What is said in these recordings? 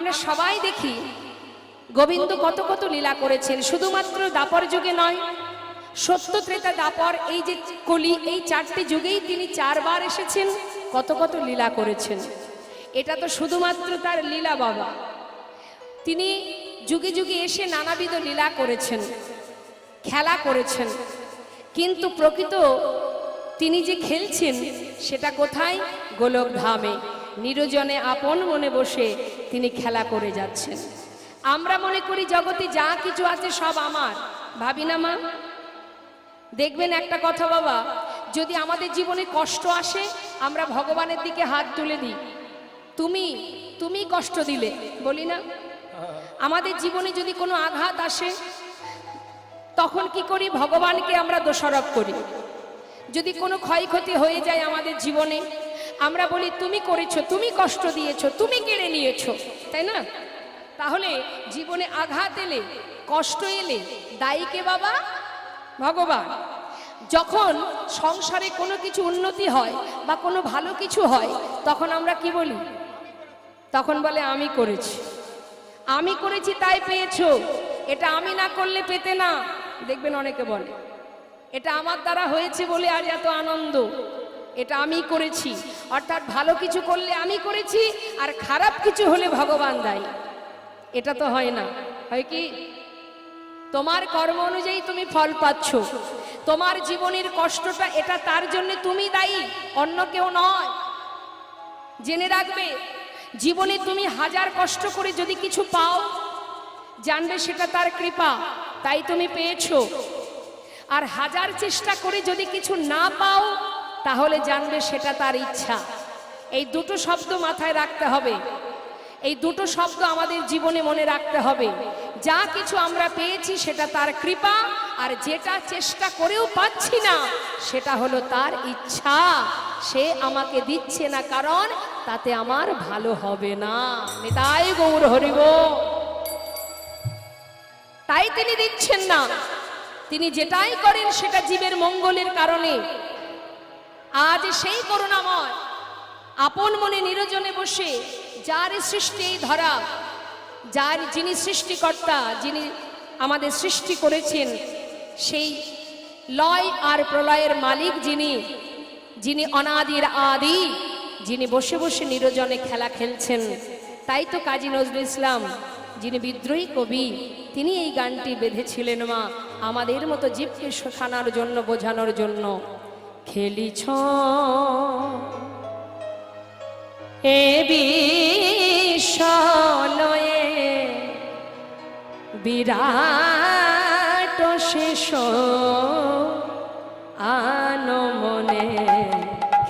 আমরা সবাই দেখি গোবিন্দ কত কত লীলা করেছেন, শুধুমাত্র দাপর যুগে নয়, সত্য ত্রেতা দাপর এই যে কলি, এই চারটি যুগেই তিনি চারবার এসেছেন, কত কত লীলা করেছেন। এটা তো শুধুমাত্র তার লীলা বাবা। তিনি যুগে যুগে এসে নানাবিধ লীলা করেছেন, খেলা করেছেন, কিন্তু প্রকৃত তিনি যে খেলছেন সেটা কোথায়? গোলক ধামে নিরজনে আপন মনে বসে তিনি খেলা করে যাচ্ছেন। আমরা মনে করি জগতে যা কিছু আছে সব আমার, ভাবি না মা? দেখবেন একটা কথা বাবা, যদি আমাদের জীবনে কষ্ট আসে আমরা ভগবানের দিকে হাত তুলে দিই, তুমি কষ্ট দিলে, বলি না? আমাদের জীবনে যদি কোনো আঘাত আসে তখন কি করি? ভগবানকে আমরা দোষারোপ করি। যদি কোনো ক্ষয়ক্ষতি হয়ে যায় আমাদের জীবনে আমরা বলি তুমি করেছো, তুমি কষ্ট দিয়েছো, তুমি কেড়ে নিয়েছো, তাই না? তাহলে জীবনে আঘাত এলে, কষ্ট এলে দায়ী কে বাবা? ভগবান। যখন সংসারে কোনো কিছু উন্নতি হয় বা কোনো ভালো কিছু হয় তখন আমরা কি বলি? তখন বলে আমি করেছি তাই পেয়েছো, এটা আমি না করলে পেতে না। দেখবেন অনেকে বলে এটা আমার দ্বারা হয়েছে বলে আজ এত আনন্দ, এটা আমি করেছি। অর্থাৎ ভালো কিছু করলে আমি করেছি, আর খারাপ কিছু হলে ভগবান দায়ী। এটা তো হয় না। হয় কি? তোমার কর্ম অনুযায়ী তুমি ফল পাচ্ছ, তোমার জীবনের কষ্টটা এটা তার জন্য তুমি দায়ী, অন্য কেউ নয়। জেনে রাখবে, জীবনে তুমি হাজার কষ্ট করে যদি কিছু পাও জানবে সেটা তার কৃপা, তাই তুমি পেয়েছো। আর হাজার চেষ্টা করে যদি কিছু না পাও তাহলে জানবে সেটা তার ইচ্ছা। এই দুটো শব্দ মাথায় রাখতে হবে, এই দুটো শব্দ আমাদের জীবনে মনে রাখতে হবে। যা কিছু আমরা পেয়েছি সেটা তার কৃপা, আর যেটা চেষ্টা করেও পাচ্ছি না সেটা হলো তার ইচ্ছা। সে আমাকে দিচ্ছে না কারণ তাতে আমার ভালো হবে না। নিতাই গৌর হরিব। তাই তিনি দিচ্ছেন না, তিনি যেটাই করেন সেটা জীবের মঙ্গলের কারণে। আজ সেই করুণাময় আপন মনে নিরজনে বসে যার সৃষ্টি এই ধরা, যিনি সৃষ্টিকর্তা, যিনি আমাদের সৃষ্টি করেছেন, সেই লয় আর প্রলয়ের মালিক যিনি অনাদির আদি, যিনি বসে বসে নিরজনে খেলা খেলছেন। তাই তো কাজী নজরুল ইসলাম, যিনি বিদ্রোহী কবি, তিনি এই গানটি বেঁধেছিলেন মা আমাদের মতো জীবকে শেখানোর জন্য, বোঝানোর জন্য। খেলিছ এ বিশ্বলয়ে বিরাট শেষ আনমনে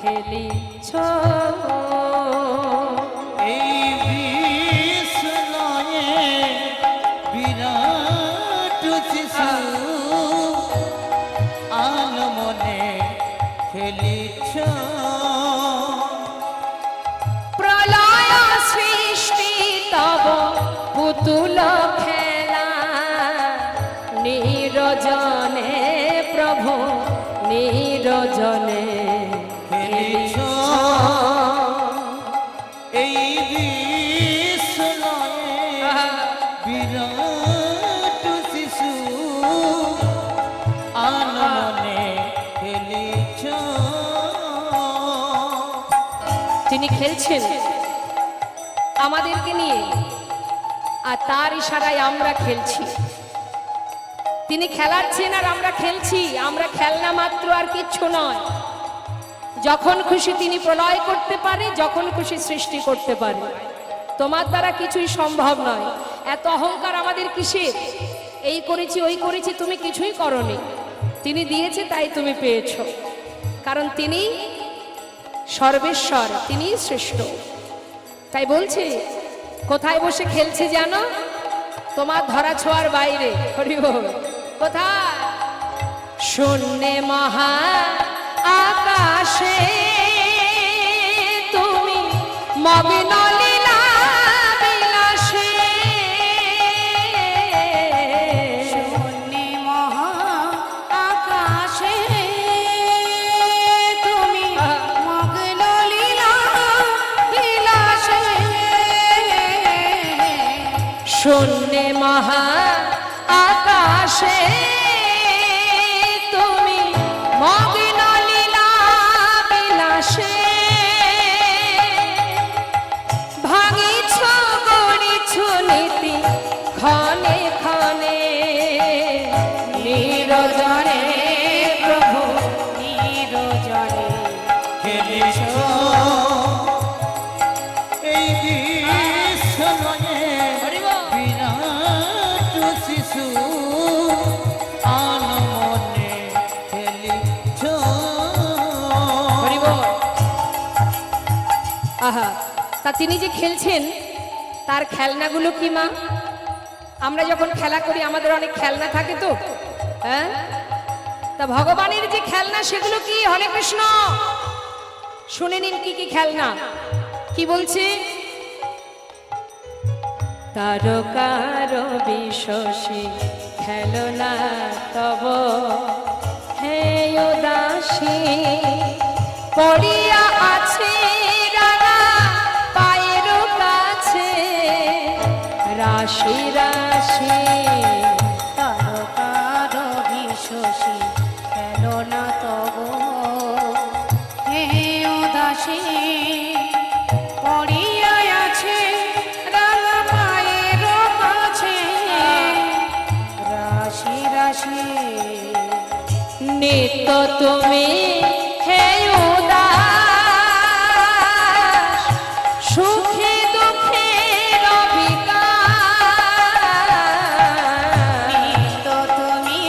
খেলিছ এই বিশ্বলয়ে বিরাট শিশু আনমনে খেলিছ। প্রলয় সৃষ্টি তব পুতুল খেলা, নিরজনে প্রভু নিরজনে খেলিছ এই বিশ্বলয়ে বিরাট শিশু আনমনে খেলিছ। তিনি খেলছেন আমাদেরকে নিয়ে, আর তার ইশারায় আমরা খেলছি। তিনি খেলাচ্ছেন আর আমরা খেলছি। আমরা খেলনা মাত্র, আর কিচ্ছু নয়। যখন খুশি তিনি প্রলয় করতে পারে, যখন খুশি সৃষ্টি করতে পারে। তোমার দ্বারা কিছুই সম্ভব নয়। এত অহংকার আমাদের কিসের? এই করেছি ওই করেছি, তুমি কিছুই করনি। তিনি দিয়েছে তাই তুমি পেয়েছো, কারণ তিনি সর্বেশ্বর, তিনি শ্রেষ্ঠ। তাই বলছে কোথায় বসে খেলছে জানো? তোমার ধরা ছোঁয়ার বাইরে। হরি বল। কোথায়? শূন্যে মহা আকাশে তুমি মগ্ন লীলা বিলাসে। শূন্যে মহা আকাশে তুমি মগ্ন লীলা বিলাসে। শূন্যে মহা আকাশে তুমি মগ্ন লীলা বিলাসে ভাঙিছ গড়িছ নীতি ক্ষণে ক্ষণে নিরজনে প্রভু নিরজনে খেলেছ এই বিশ্বনয়ে বিরাট শিশু আনমনে খেলেছ। হরি বল। আহা, তা তিনি যে খেলছেন তার খেলনাগুলো কি মা? আমরা যখন খেলা করি আমাদের অনেক খেলনা থাকে তো, হ্যাঁ? তা ভগবানের যে খেলনা সেগুলো কি? হরে কৃষ্ণ, শুনে নিন কি কি খেলনা। কি বলছে? তারকার বিশ্বসী খেলনা তব হে উদাসী পড়িয়া আছে রাঙা পায়ের কাছে রাশি রাশি তারকার বিশ্বসী খেলনা তব হে উদাসী পড়িয়া আছে রাঙা পায়ের কাছে রাশি রাশি নিত্য তুমি হে উদাস সুখে দুঃখে নিত্য তুমি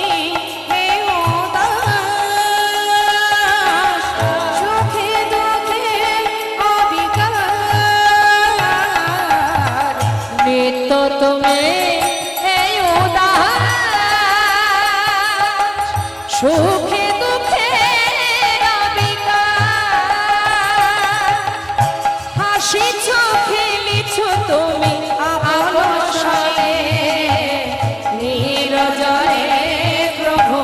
হে উদাস সুখে দুঃখে অবিকার নিত্য তুমি হে উদাস সুখে দুঃখে হাসিছ খেলিছ তুমি আলসরে নিরজনে প্রভু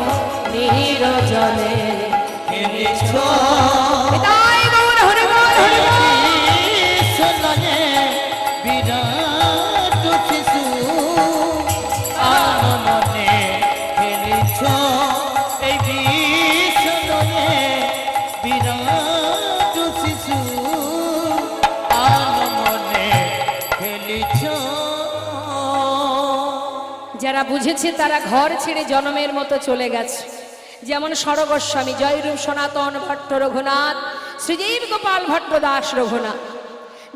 নিরজনে খেলেছ তাই গৌর হরি বল, হরি বল। বিশ্বনয়ে বিরাট শিশু আনমনে খেলেছ এই বিশ্বনয়ে বিরাট শিশু আনমনে খেলেছ। যারা বুঝেছে তারা ঘর ছেড়ে জনমের মতো চলে গেছে। যেমন সরগোস্বামী, জয়রূপ সনাতন ভট্ট রঘুনাথ, শ্রীজীব গোপাল ভট্ট দাস রঘুনাথ।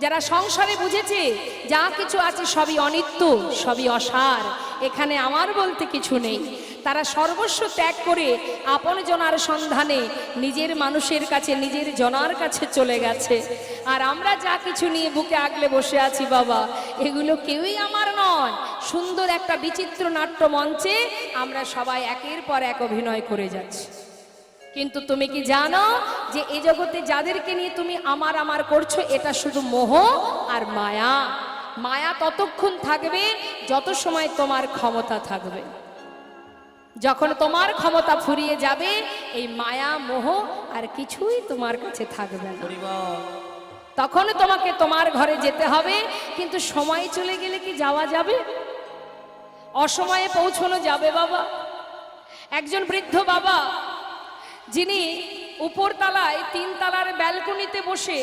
যারা সংসারে বুঝেছে যা কিছু আছে সবই অনিত্য, সবই অসার, এখানে আমার বলতে কিছু নেই, তারা সর্বস্ব ত্যাগ করে আপন জনার সন্ধানে নিজের মানুষের কাছে, নিজের জনার কাছে চলে গেছে। আর আমরা যা কিছু নিয়ে বুকে আগলে বসে আছি বাবা, এগুলো কেউই আমার নয়। সুন্দর একটা বিচিত্র নাট্য মঞ্চে আমরা সবাই একের পর এক অভিনয় করে যাচ্ছি। কিন্তু তুমি কি জানো যে এই জগতে যাদেরকে নিয়ে তুমি আমার আমার করছো, এটা শুধু মোহ আর মায়া। মায়া ততক্ষণ থাকবে যত সময় তোমার ক্ষমতা থাকবে। যখন তোমার ক্ষমতা ফুরিয়ে যাবে, এই মায়া মোহ আর কিছুই তোমার কাছে থাকবে না। তখন তোমাকে তোমার ঘরে যেতে হবে। কিন্তু সময় চলে গেলে কি যাওয়া যাবে? অসময়ে পৌঁছানো যাবে বাবা? একজন বৃদ্ধ বাবা, যিনি উপরতলায় 3 তলার ব্যালকনিতে বসে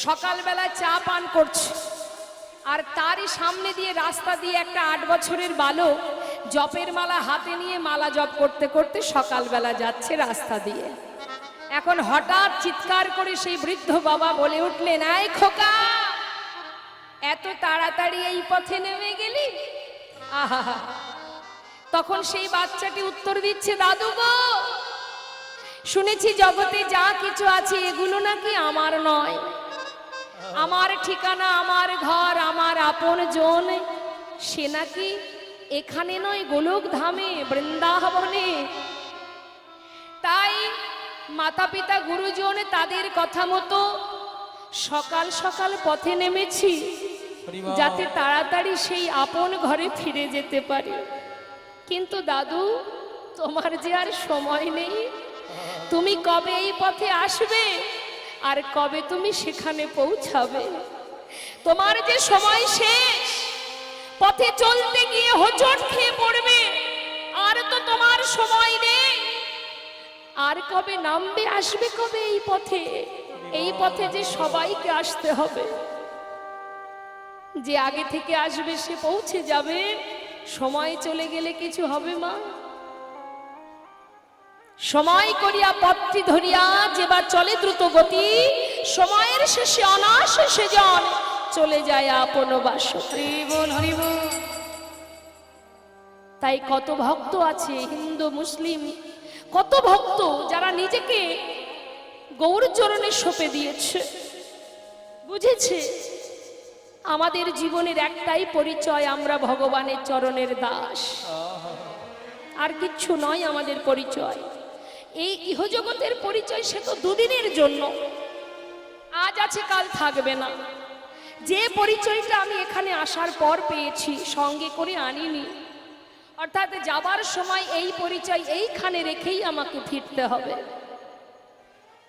সকালবেলা চা পান করছে, আর তারই সামনে দিয়ে রাস্তা দিয়ে একটা 8 বছরের বালক জপের মালা হাতে নিয়ে মালা জপ করতে করতে সকালবেলা যাচ্ছে রাস্তা দিয়ে। এখন হঠাৎ চিৎকার করে সেই বৃদ্ধ বাবা বলে উঠলেন, এই খোকা, এত তাড়াতাড়ি এই পথে নেমে গেলি? আহা! তখন সেই বাচ্চাটি উত্তর দিচ্ছে, দাদু গো, শুনেছি জগতে যা কিছু আছে এগুলো নাকি আমার নয়। আমার ঠিকানা, আমার ঘর, আমার আপন জন, সে নাকি এখানে নয়, গোলক ধামে, বৃন্দাবনে। তাই মাতা পিতা গুরুজন তাদের কথা মতো সকাল সকাল পথে নেমেছি, যাতে তাড়াতাড়ি সেই আপন ঘরে ফিরে যেতে পারি। কিন্তু দাদু, তোমার যে আর সময় নেই। তুমি কবে এই পথে আসবে আর কবে তুমি সেখানে পৌঁছাবে? তোমার যে সময় শেষ, পথে চলতে গিয়ে হোঁচট খেয়ে পড়বে, আর তো তোমার সময় নেই। আর কবে নামবে, আসবে কবে এই পথে? এই পথে যে সবাইকে আসতে হবে। যে আগে থেকে আসবে সে পৌঁছে যাবে, সময় চলে গেলে কিছু হবে মা? সময় করিয়া পথটি ধরিয়া যেবার চলে দ্রুত গতি, সময়ের শেষে অনায়াসে সেজন চলে যায় আপন বাসে। হরি বল, হরি বল। তাই কত ভক্ত আছে হিন্দু মুসলিম, কত ভক্ত যারা নিজেকে গৌর চরণে সঁপে দিয়েছে, বুঝেছে আমাদের জীবনের একটাই পরিচয়, আমরা ভগবানের চরণের দাস, আর কিচ্ছু নয় আমাদের পরিচয়। এই ইহজগতের পরিচয় সে তো দুদিনের জন্য, আজ আছে কাল থাকবে না। যে পরিচয়টা আমি এখানে আসার পর পেয়েছি, সঙ্গে করে আনিনি, অর্থাৎ যাবার সময় এই পরিচয় এইখানে রেখেই আমাকে ফিরতে হবে।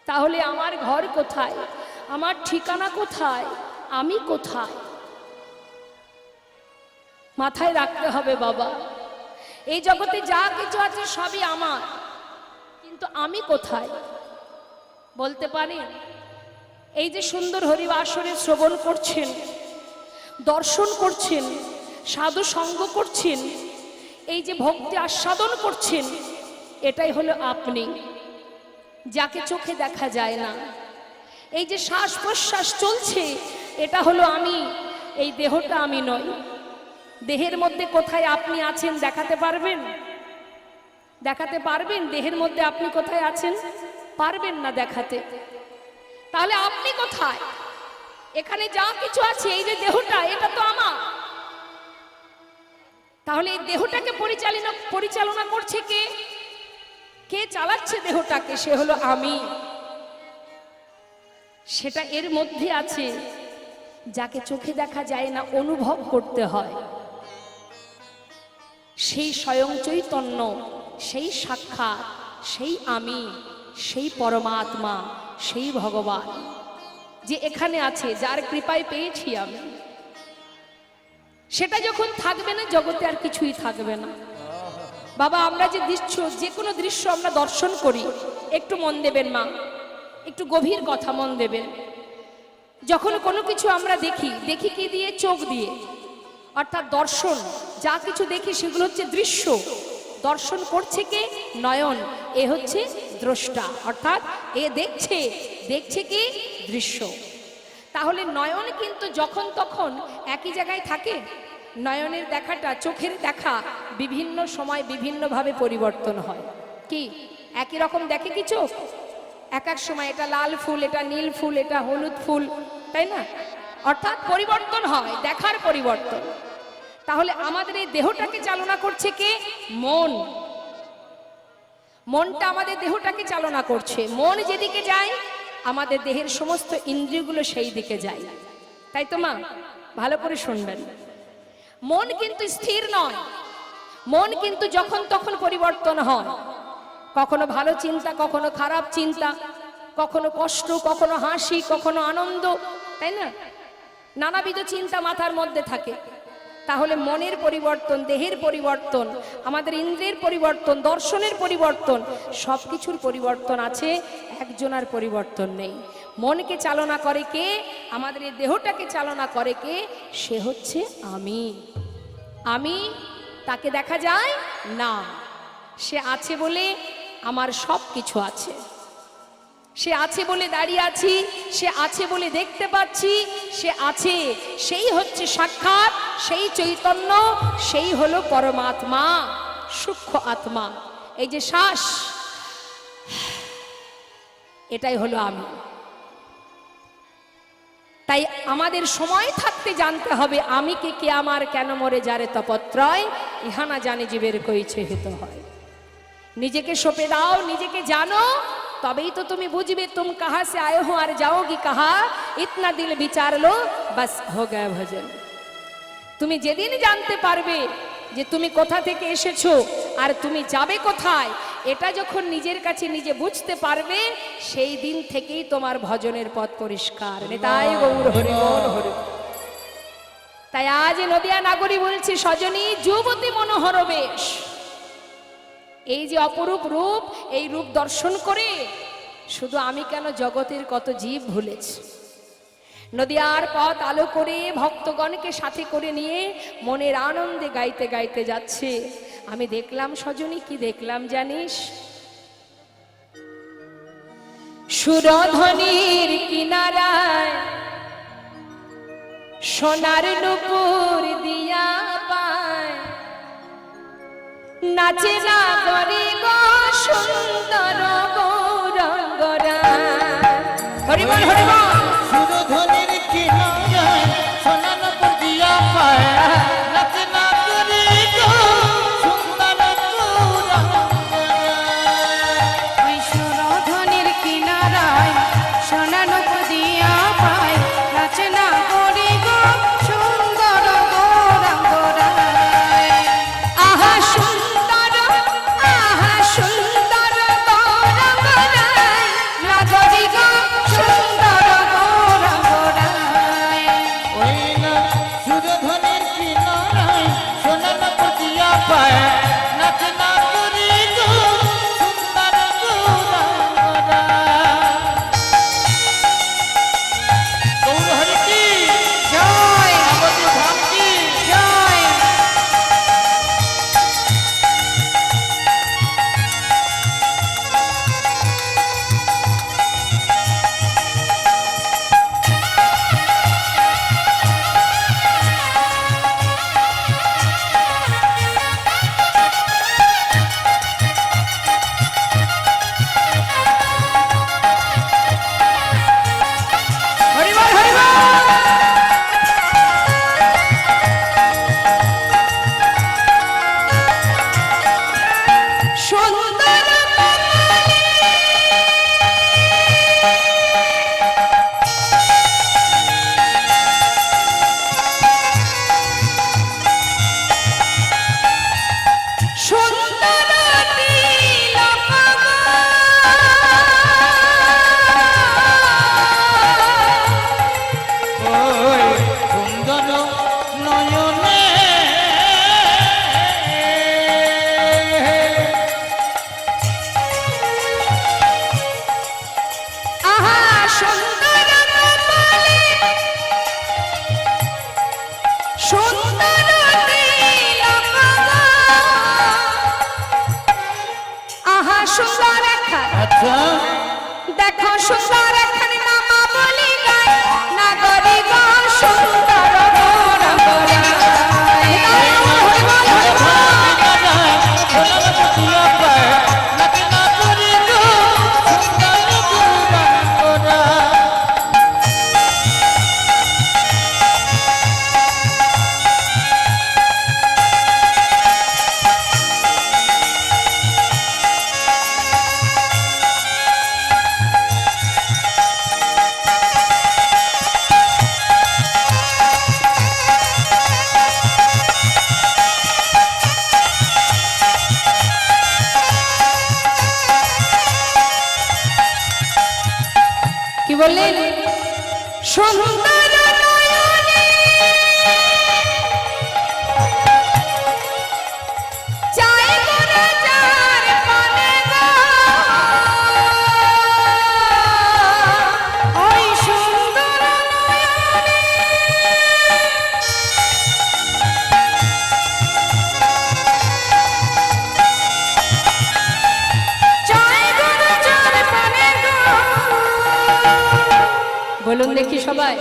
তাহলে আমার ঘর কোথায়, আমার ঠিকানা কোথায়, আমি কোথায়, মাথায় রাখতে হবে বাবা। এই জগতে যা কিছু আছে সবই আমার, কিন্তু আমি কোথায় বলতে পারেন? এই যে সুন্দর হরিবাসরে শ্রবণ করছেন, দর্শন করছেন, সাধু সঙ্গ করছেন, এই যে ভক্তি আস্বাদন করছেন, এটাই হলো আপনি, যাকে চোখে দেখা যায় না। এই যে শ্বাস প্রশ্বাস চলছে, এটা হলো আমি, এই দেহটা আমি নই। দেহের মধ্যে কোথায় আপনি আছেন দেখাতে পারবেন? দেখাতে পারবেন দেহের মধ্যে আপনি কোথায় আছেন? পারবেন না দেখাতে। তাহলে আপনি কোথায়? এখানে যা কিছু আছে, এই যে দেহটা, এটা তো আমার। তাহলে এই দেহটাকে পরিচালনা করছে কে? কে চালাচ্ছে দেহটাকে? সে হলো আমি। সেটা এর মধ্যে আছে, যাকে চোখে দেখা যায় না, অনুভব করতে হয়। সেই স্বয়ং চৈতন্য, সেই সাক্ষাৎ, সেই আমি, সেই পরমাত্মা, সেই ভগবান যে এখানে আছে, যার কৃপায় পেয়েছি আমি, সেটা যখন থাকবে না, জগতে আর কিছুই থাকবে না। বাবা, আমরা যে কোনো দৃশ্য আমরা দর্শন করি, একটু মন দেবেন মা, একটু গভীর কথা মন দেবেন। যখন কোনো কিছু আমরা দেখি, দেখি কি দিয়ে? চোখ দিয়ে, অর্থাৎ দর্শন। যা কিছু দেখি সেগুলো হচ্ছে দৃশ্য। দর্শন করছে কে? নয়ন। এ হচ্ছে দ্রষ্টা, অর্থাৎ এ দেখছে কি? দৃশ্য। তাহলে নয়ন কিন্তু যখন তখন একই জায়গায় থাকে? নয়নের দেখাটা, চোখের দেখা বিভিন্ন সময় বিভিন্নভাবে পরিবর্তন হয়। কি একই রকম দেখে কি চোখ? এক এক সময় এটা লাল ফুল, এটা নীল ফুল, এটা হলুদ ফুল, তাই না? অর্থাৎ পরিবর্তন হয়, দেখার পরিবর্তন। তাহলে আমাদের এই দেহটাকে চালনা করছে কে? মন। মনটা আমাদের দেহটাকে চালনা করছে। মন যেদিকে যায়, আমাদের দেহের সমস্ত ইন্দ্রিয়গুলো সেই দিকে যায়, তাই তো মা? ভালো করে শুনবেন। মন কিন্তু স্থির নয়, মন কিন্তু যখন তখন পরিবর্তন হয়। কখনো ভালো চিন্তা, কখনো খারাপ চিন্তা, কখনো কষ্ট, কখনো হাসি, কখনো আনন্দ, তাই না? নানাবিধ চিন্তা মাথার মধ্যে থাকে। তাহলে মনের পরিবর্তন, দেহের পরিবর্তন, আমাদের ইন্দ্রিয়ের পরিবর্তন, দর্শনের পরিবর্তন, সব কিছুর পরিবর্তন আছে, একজনের পরিবর্তন নেই। মনকে চালনা করে কে? আমাদের এই দেহটাকে চালনা করে কে? সে হচ্ছে আমি। আমি, তাকে দেখা যায় না। সে আছে বলে আমার সব কিছু আছে। সে আছে বলে দাঁড়িয়ে আছি, সে আছে বলে দেখতে পাচ্ছি, সে আছে, সেই হচ্ছে সাক্ষাৎ, সেই চৈতন্য, সেই হলো পরমাত্মা, সূক্ষ্ম আত্মা। এই যে শ্বাস, এটাই হলো আমি। তাই আমাদের সময় থাকতে জানতে হবে আমি কে আমার, কেন মরে যারে তপত্রয়, ইহানা জানে জীবের কইছে হিত হয়। নিজেকে সঁপে দাও, নিজেকে জানো, তবেই তো তুমি বুঝবে তুম কাহা সে আয়ে হো আর যাওগি কাহা, ইতনা দিল বিচার লো বাস হো গয়া ভজন। তুমি যেদিন জানতে পারবে যে তুমি কোথা থেকে এসেছো আর তুমি যাবে কোথায়, এটা যখন নিজের কাছে নিজে বুঝতে পারবে, সেই দিন থেকেই তোমার ভজনের পথ পরিষ্কার। নেতাই গৌর হরি বল হরি। তাই আজ নদিয়া নাগরী বলছি, সজনী যুবতী মনোহর বেশ। এই যে অপরূপ রূপ, এই রূপ দর্শন করে শুধু আমি কেন, জগতের কত জীব ভুলেছে। নদিয়ার পথ আলো করে ভক্তগণকে সাথে করে নিয়ে মনের আনন্দে গাইতে গাইতে যাচ্ছে। আমি দেখলাম সজনী, কি দেখলাম জানিস? সুরধ্বনির কিনারায় সোনার নুপুর দিয়া পায়, নাচে নাগরি গো সুন্দর গৌরঙ্গরা। হরিবল হরিবল। সুরধ্বনির কিনারায় সোনার দিয়া পায়, নাচে নাগরি গো সুন্দর গৌরঙ্গরা। ওই সুরধ্বনির কিনারায় সোনা নূপুর দিয়া পায়, নাচে নাগরি গো সুন্দর গৌরাঙ্গরায়। আহা সুন্দর, আহা সুন্দর গৌরঙ্গরায়, নাগরি গো সুন্দর গৌরাঙ্গরায়। ওই না সুরধ্বনির কিনারায় সোনার দিয়া পায়, নাচে নাগরি গো সুন্দর গৌরঙ্গরা। গৌর হরি কি জয় ভগবতী ধাম কি জয়। হরিবল হরিবল। সুন্দর সুন্দর তিলক ওই সুন্দর নয়নে আহা সুন্দর কপালে সুন্দর তিলক আহা সুন্দর একখান, আচ্ছা দেখো সুন্দর একখান নামা বলি গায়, নাগরি গো সুন্দর গৌরঙ্গরায়। কি বললেন? সুন্দর নয়নে চাই মোরা যার পানে গো, ওই সুন্দর নয়নে চাই গো যার পানে গো। বলুন দেখি সবাই,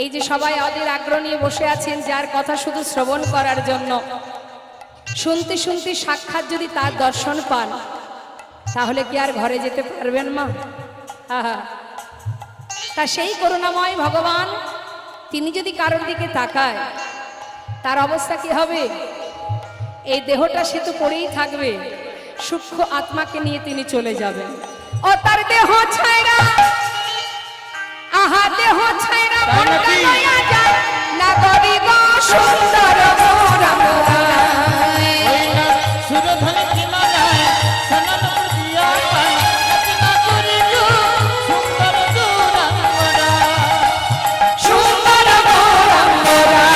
এই যে সবাই অধীর আগ্রহ নিয়ে বসে আছেন, যার কথা শুধু শ্রবণ করার জন্য, শুনতে শুনতে সাক্ষাৎ যদি তার দর্শন পান, তাহলে কি আর ঘরে যেতে পারবেন মা? আহা, তা সেই করুণাময় ভগবান, তিনি যদি কারোর দিকে তাকায়, তার অবস্থা কি হবে? এই দেহটা সে তো পড়েই থাকবে, সূক্ষ্ম আত্মাকে নিয়ে তিনি চলে যাবেন। ও তার দেহ ছাইরা, আহা দেহ ছাইরা তাই নাকি? মনটা লইয়া যায়, নাগরি গো সুন্দর গৌরঙ্গরায়। ওই না সুরধ্বনির কিনারায় সোনার দিয়া পায়, নাচে নাগরি গো সুন্দর গৌরঙ্গরা। সুন্দর গৌরঙ্গরায়।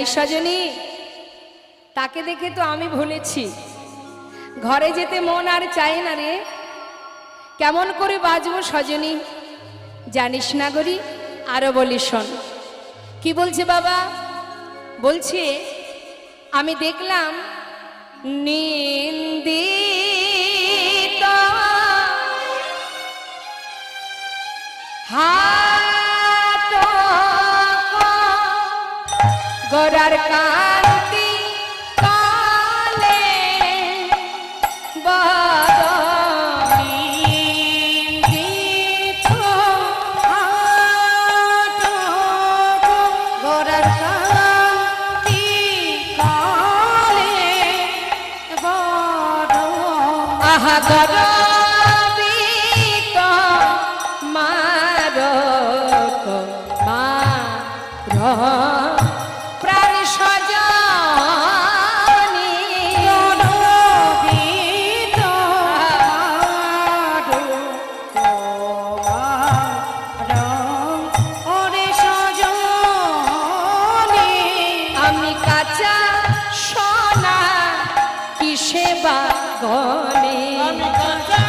জানিস সজনী, তাকে দেখে তো আমি ভুলেছি, ঘরে যেতে মন আর চায় না রে। কেমন করে বাজবো সজনী, জানিস না গরি? আরো বলি শোন। কি বলছে বাবা? বলছে আমি দেখলাম নিন্দিত হাত গোরার কান্তি কালে নিন্দিত হাত গোরার কান্তি কালে বড় আহা গরবিত মারক মার প্রাণ সজনী গরবিত ওরে সজনী আমি কাঁচা সোনা কিসে বা গনে আমি কাঁচা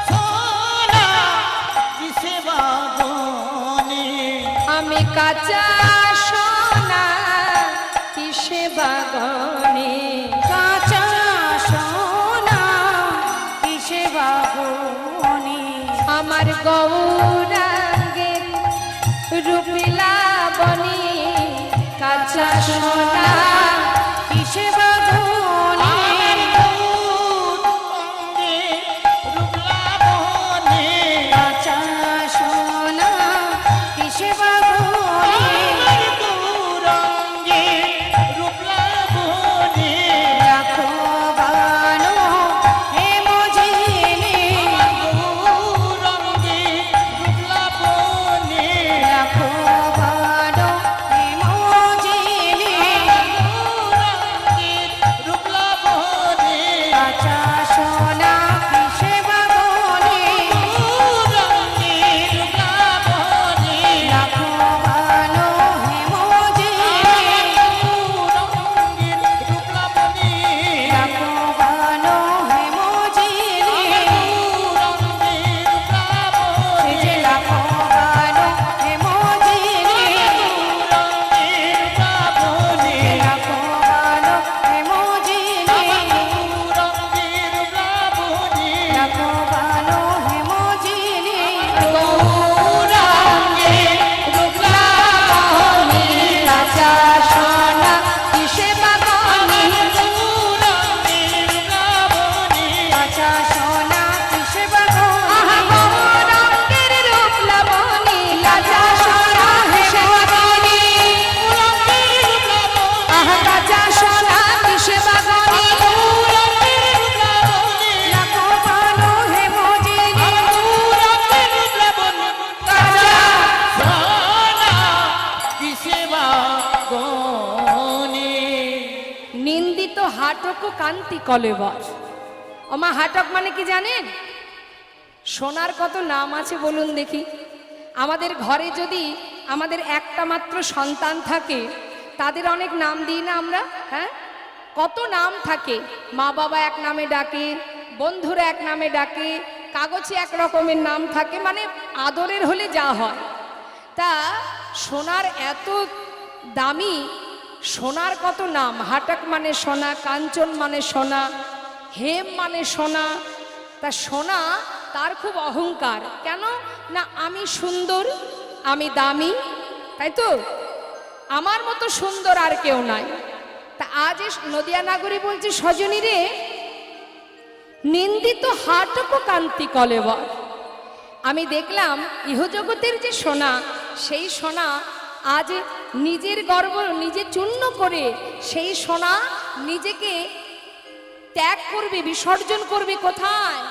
সোনা কিসে বাগনে আমি কাঁচা সোনা কিসে বা গনে কাঁচা সোনা কিসে বাবনি আমার গৌরাঙ্গের রূপিলা বনি কাঁচা সোনা কিসে বাবনি অঙ্গে রূপলা বনে কাঁচা সোনা কিসে বাবনি রঙ্গে রূপলা বনে রাখো বানো হে মজিনি রঙ্গে রূপলা বনে রাখো বানো হে মজিনি রঙ্গে রূপলা বনে কাঁচা সোনা কিসে বাবনি রঙ্গে রূপলা বনে রাখো বানো হে মজিনি রঙ্গে রূপলা বনে রাখো বানো হে মজিনি রঙ্গে রূপলা বনে সে যে রাখো বানো হে মজিনি রাখো বানো হে মজিনি রাখো বানো হে মজিনি গৌরাঙ্গে রূপলা বনি কাঁচা সোনা কিসে বা গনে কাঁচা সোনা কিসে আহা বাবনি গৌরাঙ্গের রূপলা বনি কাঁচা সোনা কিসে বা গনে আহা কাঁচা সোনা কিসে বা গনে রাখো বানো হে মজিনি নিন্দিত হাটক কান্তি কলেবর। ওমা হাটক মানে কি জানেন? সোনার কত নাম আছে বলুন দেখি। আমাদের ঘরে যদি আমাদের একটা মাত্র সন্তান থাকে, তাদের অনেক নাম দিই না আমরা? হ্যাঁ, কত নাম থাকে। মা বাবা এক নামে ডাকে, বন্ধুরা এক নামে ডাকে, কাগজে এক রকমের নাম থাকে, মানে আদরের হলে যা হয়। তা সোনার এত দামি, সোনার কত নাম। হাটক মানে সোনা, কাঞ্চন মানে সোনা, হেম মানে সোনা। তা সোনা তার খুব অহংকার। কেন না? আমি সুন্দর, আমি দামি, তাই তো? আমার মতো সুন্দর আর কেউ নাই। তা আজ নদিয়া নাগরী বলছে সজনী রে, নিন্দিত হাটক কান্তি কলেবর। আমি দেখলাম ইহজগতের যে সোনা, সেই সোনা আজ নিজের গর্ব নিজে চূর্ণ করে সেই সোনা নিজেকে ত্যাগ করবে, বিসর্জন করবে কোথায়?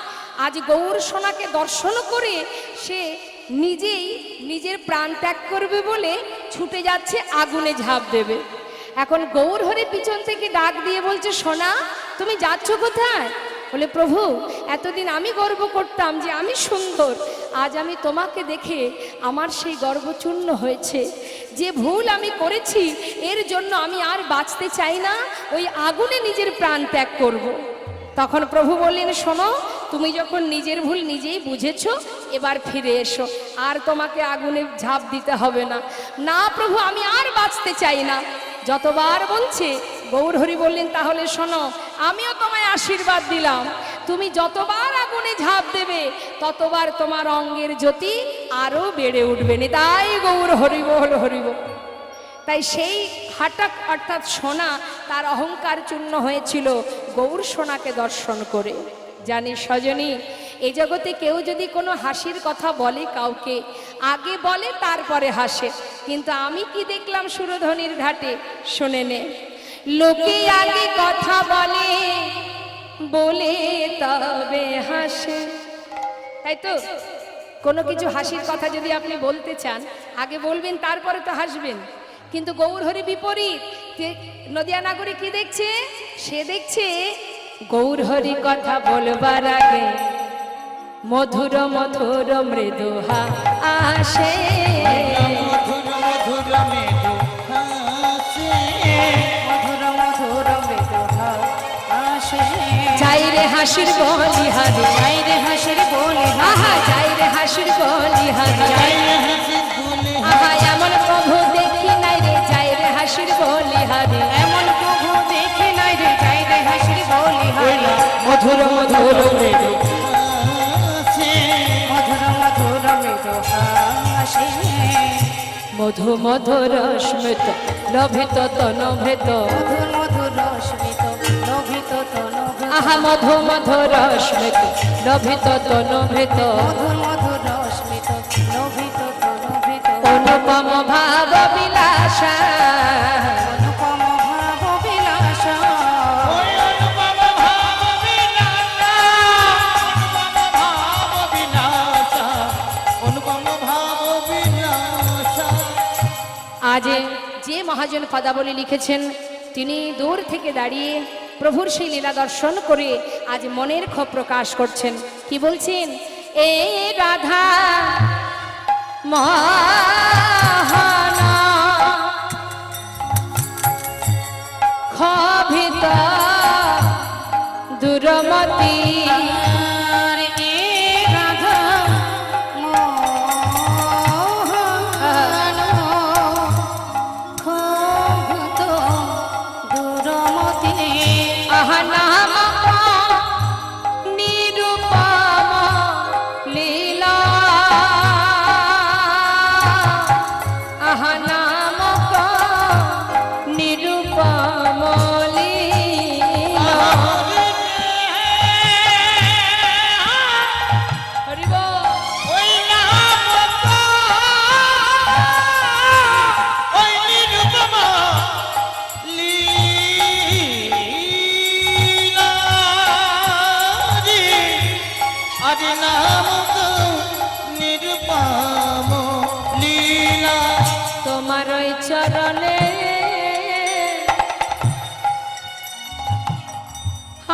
আজ গৌর সোনাকে দর্শন করে সে নিজেই নিজের প্রাণ ত্যাগ করবে বলে ছুটে যাচ্ছে, আগুনে ঝাঁপ দেবে। এখন গৌর হরে পিছন থেকে ডাক দিয়ে বলছে, সোনা তুমি যাচ্ছ কোথায়? বলে প্রভু, এতদিন আমি গর্ব করতাম যে আমি সুন্দর, আজ আমি তোমাকে দেখে আমার সেই গর্ব চূর্ণ হয়েছে। যে ভুল আমি করেছি এর জন্য আমি আর বাঁচতে চাই না, ওই আগুনে নিজের প্রাণ ত্যাগ করব। তখন প্রভু বললেন, শোনো, তুমি যখন নিজের ভুল নিজেই বুঝেছো, এবার ফিরে এসো, আর তোমাকে আগুনে ঝাঁপ দিতে হবে না। না প্রভু, আমি আর বাঁচতে চাই না। যতবার বলছে, গৌরহরি বললেন, তাহলে শোনো, আমিও তোমায় আশীর্বাদ দিলাম, তুমি যতবার আগুনে ঝাঁপ দেবে ততবার তোমার অঙ্গের জ্যোতি আরো বেড়ে উঠবে। তাই গৌর হরি বল, হরি বল। তাই সেই হাটাক অর্থাৎ সোনা, তার অহংকার চূর্ণ হয়েছিল গৌর সোনাকে দর্শন করে। জানি সজনী, এই জগতে কেউ যদি কোনো হাসির কথা বলে কাউকে, আগে বলে তারপরে হাসে, কিন্তু আমি কি দেখলাম সুরধনির ঘাটে, শুনে নে। লোকে আগে কথা বলে, বলে তবে হাসে। তাই তো, কোনো কিছু হাসির কথা যদি আপনি বলতে চান, আগে বলবেন তারপরে তো হাসবেন। কিন্তু গৌরহরি বিপরীত। নদিয়া নাগরী কি দেখছে? সে দেখছে গৌরহরি কথা বলবার আগে মধুর মধুর মৃদু আসে, মধুর মধুর মৃদু হাসে, মধুর মধুর মৃদু আসে। যাই রে হাসির বলিহারি, যাই রে হাসির বলি, আহা যাই রে হাসির বলিহারি, যাই হাসি ভুলে আহা এমন প্রভু দেখি নাই রে, যাই রে হাসির বলিহারি, এমন প্রভু দেখি নাই রে, যাই রে হাসির বলি মধুর মধুর মৃদু হাসে, মধুর মধুর মৃদু আসে। মধু মধুর স্মিত লোভিত তনভেত, মধুর মধুর স্মিত লোভিত তনু, আহা মধু মধুর স্মিত লোভিত তনভেত, মধুর মধুর স্মিত লোভিত তনুভিত, অনুপম ভাব বিলাসা, অনুপম ভাব বিলাসা, ওই অনুপম ভাব বিলাসা, অনুপম ভাব বিলাসা, অনুপম ভাব বিলাসা। আজ যে মহাজন পদাবলী লিখেছেন, তিনি দূর থেকে দাঁড়িয়ে প্রভুর সেই লীলা দর্শন করে আজ মনের ক্ষোভ প্রকাশ করছেন। কি বলছেন? এ রাধা মহানা ক্ষোভিত দুরমতি, আর এ রাধা মোহন ক্ষোভিত দুরমতি, আহা নাম নিরূপম লীলা, আহা নাম নিরূপম লীলা। হরি বল। ওই নাম ওই নিরূপম লীলা রে, আরে নাম নিরূপম লীলা। তোমার ওই চরণে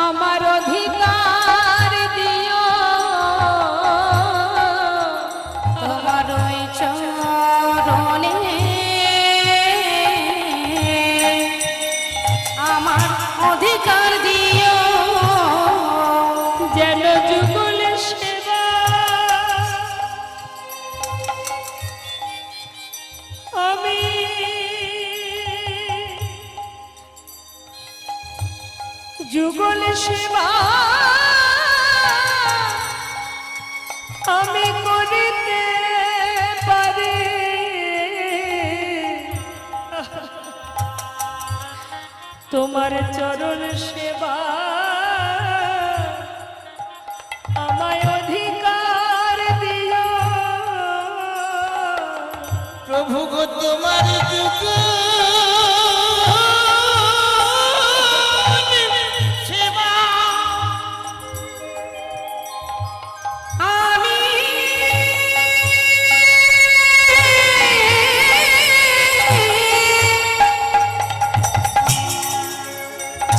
আমার অধিকার দিও, তোমার ওই চরণে আমার অধিকার দিও, যেন যুগল সেবা আমি যুগল সেবা আমি করিতে পারি, তোমার চরণ সেবা আমায় অধিকার দিও। প্রভু গো তোমার যুগ সেবা আমি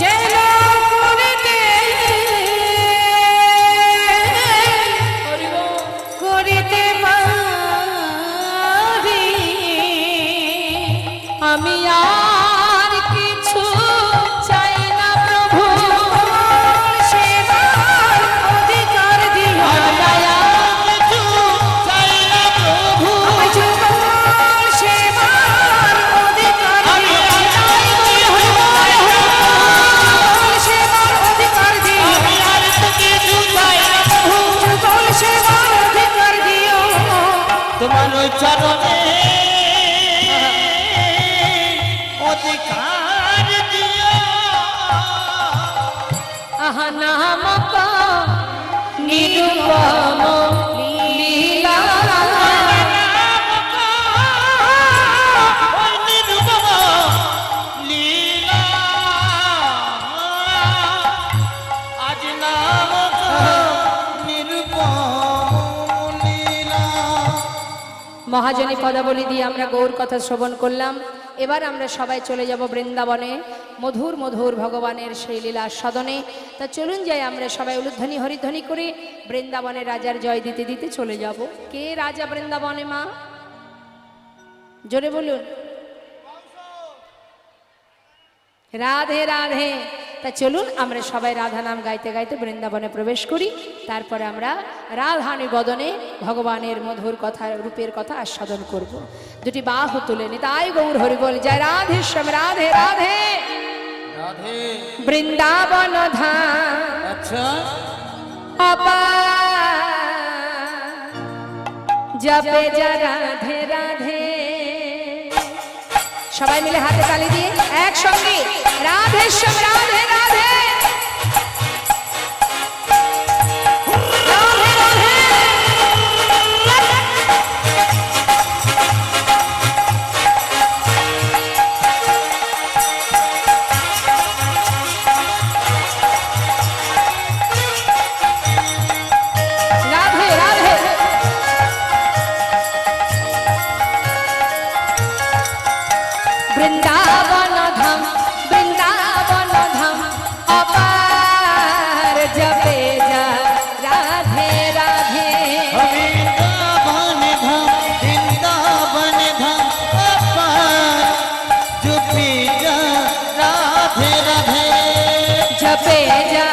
যেন করিতে চরণে অধিকার দিও আহা নামক নিরুপম লীলা ওই নিরুপম লীলা আজ নামক নিরুপম লীলা। মহাজনী পদাবলী দিয়ে আমরা গৌর কথা শ্রবণ করলাম। এবার আমরা সবাই চলে যাব বৃন্দাবনে, মধুর মধুর ভগবানের সেই লীলা সদনে। তা চলুন যাই আমরা সবাই উলুধ্বনি হরিধ্বনি করে বৃন্দাবনের রাজার জয় দিতে দিতে চলে যাব। কে রাজা বৃন্দাবনে মা? জোরে বলুন। রাধে রাধে। তা চলুন আমরা সবাই রাধা নাম গাইতে গাইতে বৃন্দাবনে প্রবেশ করি। তারপরে আমরা রাধানি বদনে ভগবানের মধুর কথা রূপের কথা আস্বাদন করব। দুটি বাহু তুলে নি তাই গৌর হরি বল জয় রাধে শ্যাম রাধে রাধে। রাধে। বৃন্দাবন ধাম আচ্ছা অপার জপে যা রাধে রাধে। সবাই মিলে হাতে তালি দিয়ে একসঙ্গে রাধে শ্যাম রাধে রাধে। রাধে রাধে। রাধে রাধে। বৃন্দাবন ধাম বৃন্দাবন ধাম অপার জপে যা রাধে রাধে। বৃন্দাবন ধাম বৃন্দাবন ধাম অপার জপে যা রাধে রাধে। জপে যা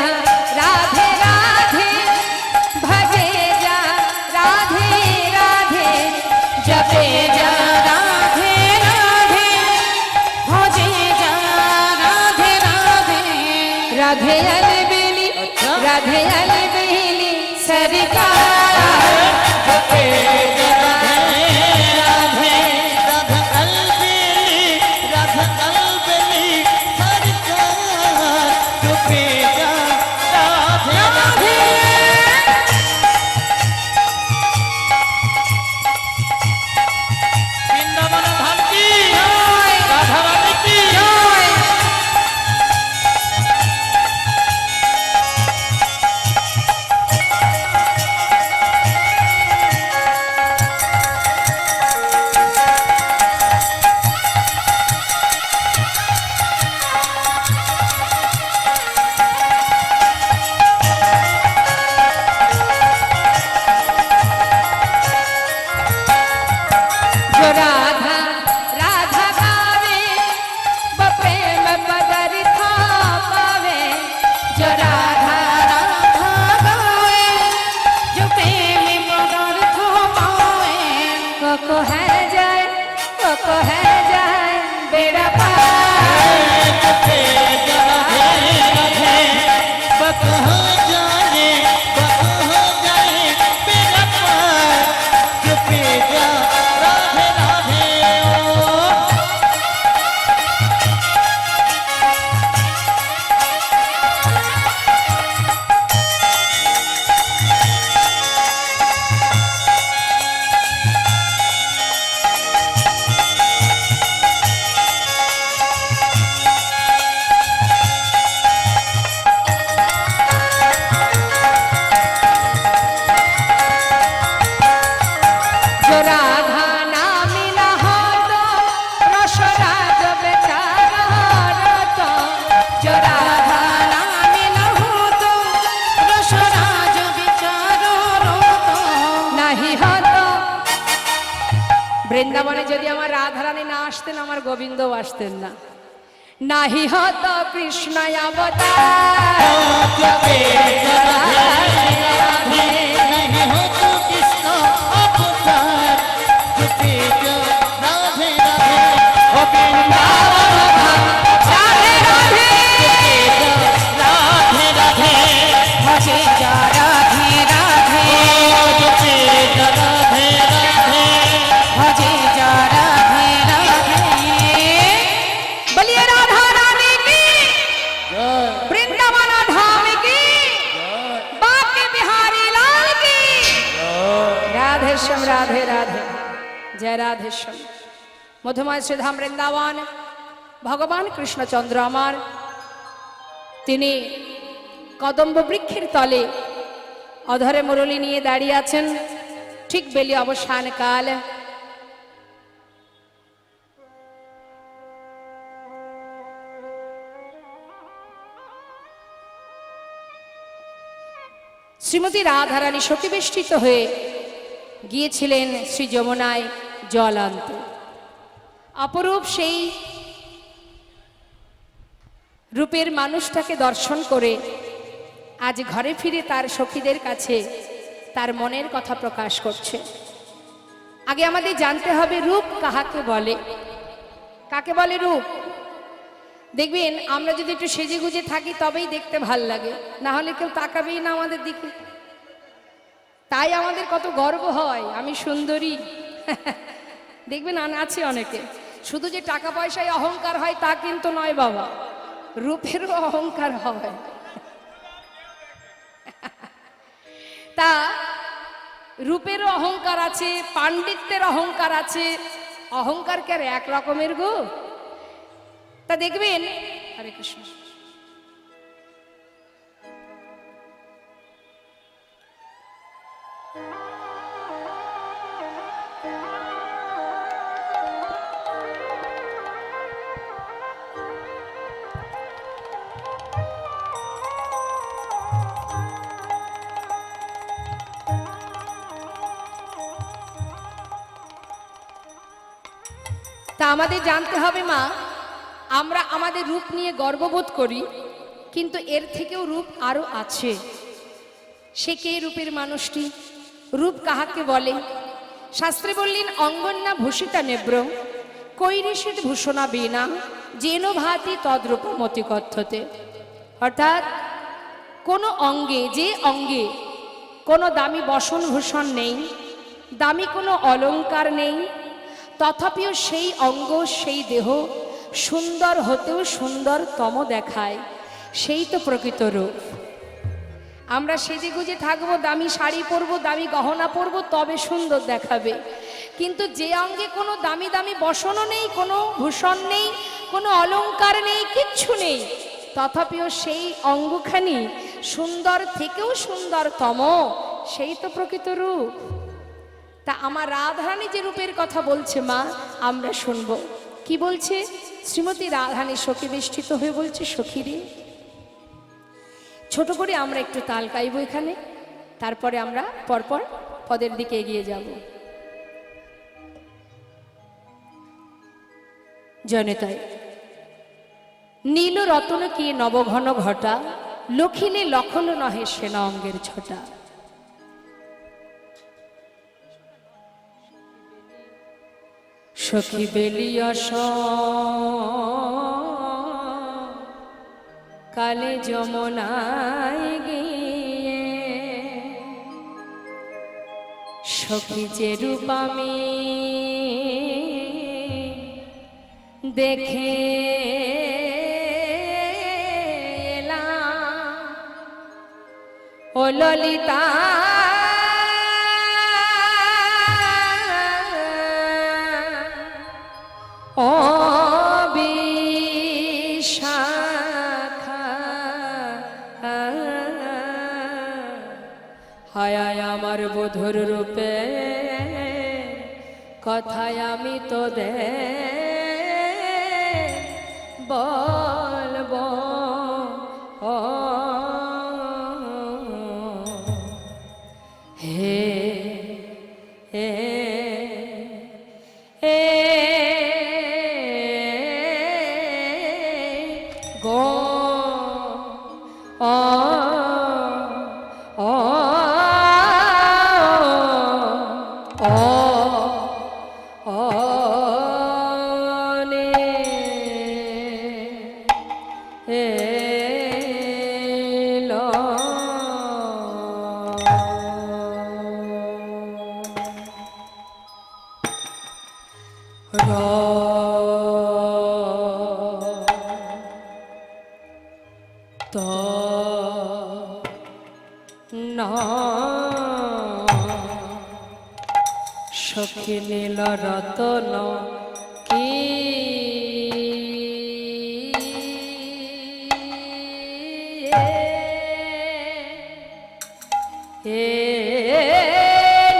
রাধে রাধে ভজে যা রাধে রাধে। জপে যা রাধে রাধে ভজে যা রাধে রাধে। রাধে अलबेली राधे अलबेली सरकार জপে যা রাধে রাধে রাধা কলবেলি রাধা কলবেলি সরকার জপে যা রাধে রাধে। বৃন্দাবন ধাম কি রাধা রানী কি जो राधा राधा गावे वो प्रेम पदरिथा पावे। जो राधा राधा गावे जो प्रेम पदरिथा पावे। को है जाए बेड़ा पार। जपे जा राधे राधे बक हो जाए मेरा पार जपे जा राधे राधे। ओ जो राधा ना मिला हो तो रसराज बेचारा रोता। जो राधा ना मिला हो तो रसराज बेचारा रोता। नहीं हो तो বৃন্দাবনে যদি আমার রাধারানী না আসতেন আমার গোবিন্দও আসতেন না। নাহি হতো কৃষ্ণ অবতার। जपे जा राधे राधे नहीं हो तो कृष्ण अवतार जपे जा राधे राधे। ओ वृंदावन धाम राधे राधे राधे राधे भजे जा राधे राधे जपे जा राधे राधे রাধে রাধে, জয় রাধেশ্যাম। মধুময় শ্রীধাম বৃন্দাবন, ভগবান কৃষ্ণচন্দ্র আমার, তিনি কদম্ব বৃক্ষের তলে অধরে মুরলী নিয়ে দাঁড়িয়ে আছেন। ঠিক বেলি অবসান কাল, শ্রীমতী রাধারানী শোকবেষ্টিত হয়ে গিয়েছিলেন শ্রী যমুনায় জল আনতে। অপরূপ সেই রূপের মানুষটাকে দর্শন করে আজ ঘরে ফিরে তার সখীদের কাছে তার মনের কথা প্রকাশ করছে। আগে আমাদের জানতে হবে রূপ কাহাকে বলে, কাকে বলে রূপ। দেখবেন আমরা যদি একটু সেজে গুজে থাকি তবেই দেখতে ভাল লাগে, না হলে কেউ তাকাবেই না আমাদের দিকে। তাই আমাদের কত গর্ব হয় আমি সুন্দরী। দেখবেন আছে অনেকে, শুধু যে টাকা পয়সায় অহংকার হয় তা কিন্তু নয় বাবা, রূপেরও অহংকার হয়। তা রূপেরও অহংকার আছে, পাণ্ডিত্যের অহংকার আছে। অহংকার কে আর এক রকমের গো। তা দেখবেন, হরে কৃষ্ণ, তা আমাদের জানতে হবে মা, আমরা আমাদের রূপ নিয়ে গর্ববোধ করি, কিন্তু এর থেকেও রূপ আরো আছে। সে কে রূপের মানুষটি? রূপ কাহাকে বলে? শাস্ত্রে বললেন অঙ্গন্যা ভূষিতা নেব্র কৈরিষিত ভূষণা বীণা যেন ভাতি তদ্রূপমতি কথ্যতে। অর্থাৎ কোনো অঙ্গে, যে অঙ্গে কোনো দামি বসন ভূষণ নেই, দামি কোনো অলংকার নেই, তথাপিও সেই অঙ্গ সেই দেহ সুন্দর হতেও সুন্দরতম দেখায়, সেই তো প্রকৃত রূপ। আমরা সেজে গুজে থাকবো, দামি শাড়ি পরবো, দামি গহনা পরবো, তবে সুন্দর দেখাবে। কিন্তু যে অঙ্গে কোনো দামি দামি বসনও নেই, কোনো ভূষণ নেই, কোনো অলংকার নেই, কিচ্ছু নেই, তথাপিও সেই অঙ্গখানি সুন্দর থেকেও সুন্দরতম, সেই তো প্রকৃত রূপ। তা আমার রাধারানী যে রূপের কথা বলছে মা, আমরা শুনবো কি বলছে। শ্রীমতী রাধারানী শোকবেষ্টিত হয়ে বলছে, সখীরে, ছোট করে আমরা একটু তাল গাইব এখানে, তারপরে আমরা পরপর পদের দিকে এগিয়ে যাব। জনতায় নীল রতন কি নবঘন ঘটা, লখিলে লখল নহে সেনা অঙ্গের ছটা। সখী বেলিয়স কালে যমুনায় গিয়ে, সখী যে রূপ আমি দেখে এলাম, ও ললিতা ও বিশাখা, হায় আমার বধুর রূপে কথায় আমি তো বলবো। হে হে হে গো সখী নীল রতন কি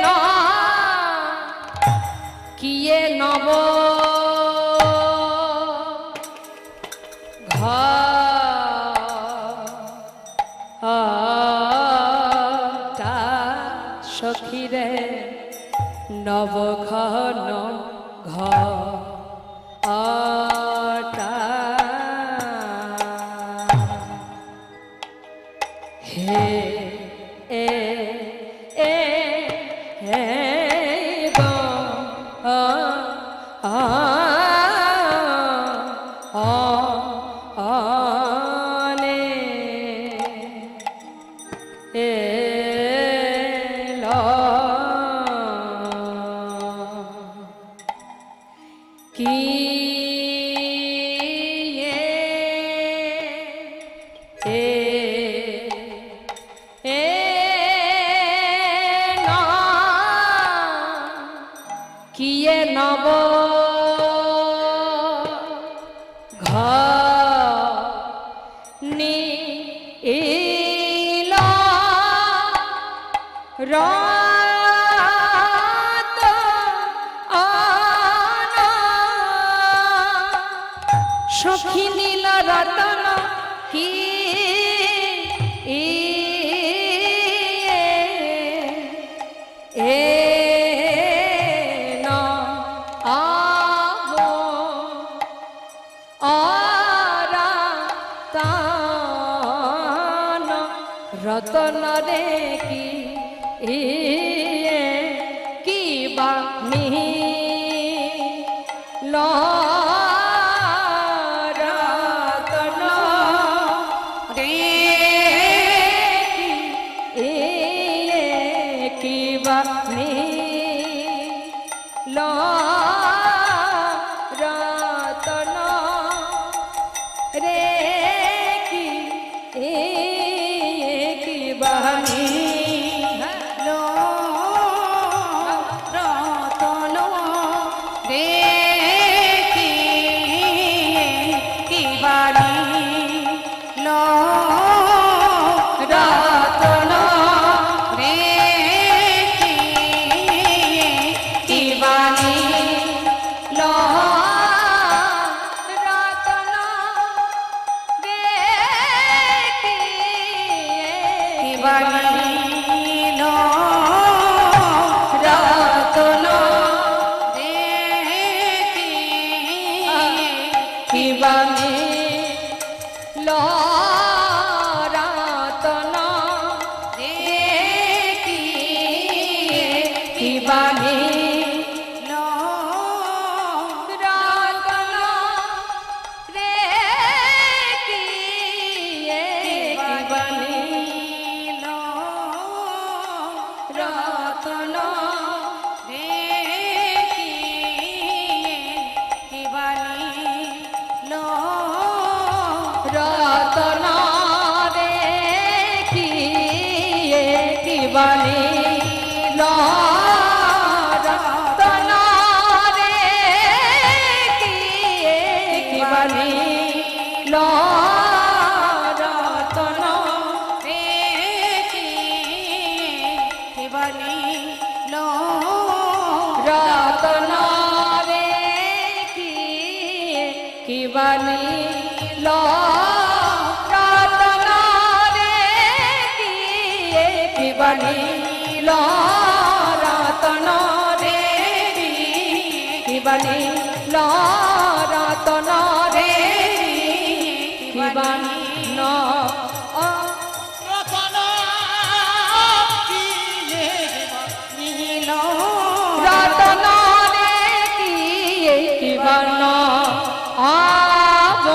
না কিয়ে নব ঘটা সখীরে নব ঘন ঘটা হে এ এ হে গো আ আ আনে এলো কি কিয়ে নব ঘনি ইলা রাত আনা সখী নীল রতন কি এ না আবো আরা তান রতন রে কি কি বা মি রতন রে কি বা মি রতন রে কি বানি লো রতন রে কি বাড়ি লো রতন রে কি বাড়ি লো রতন রে কি বাড়ি লো রতন রে কি বানি লো রতন রে কি বানি লো রতন রে কি বানি লো রতন রে কি বানি লো রতন রে কি বানি লো রতন রে কি বানি লো রতন রে কি বানি লো রতন রে কি বানি লো রতন রে কি বানি লো রতন রে কি বানি লো রতন রে কি বানি লো রতন কিয়ে নীল রতন রে কি বান আব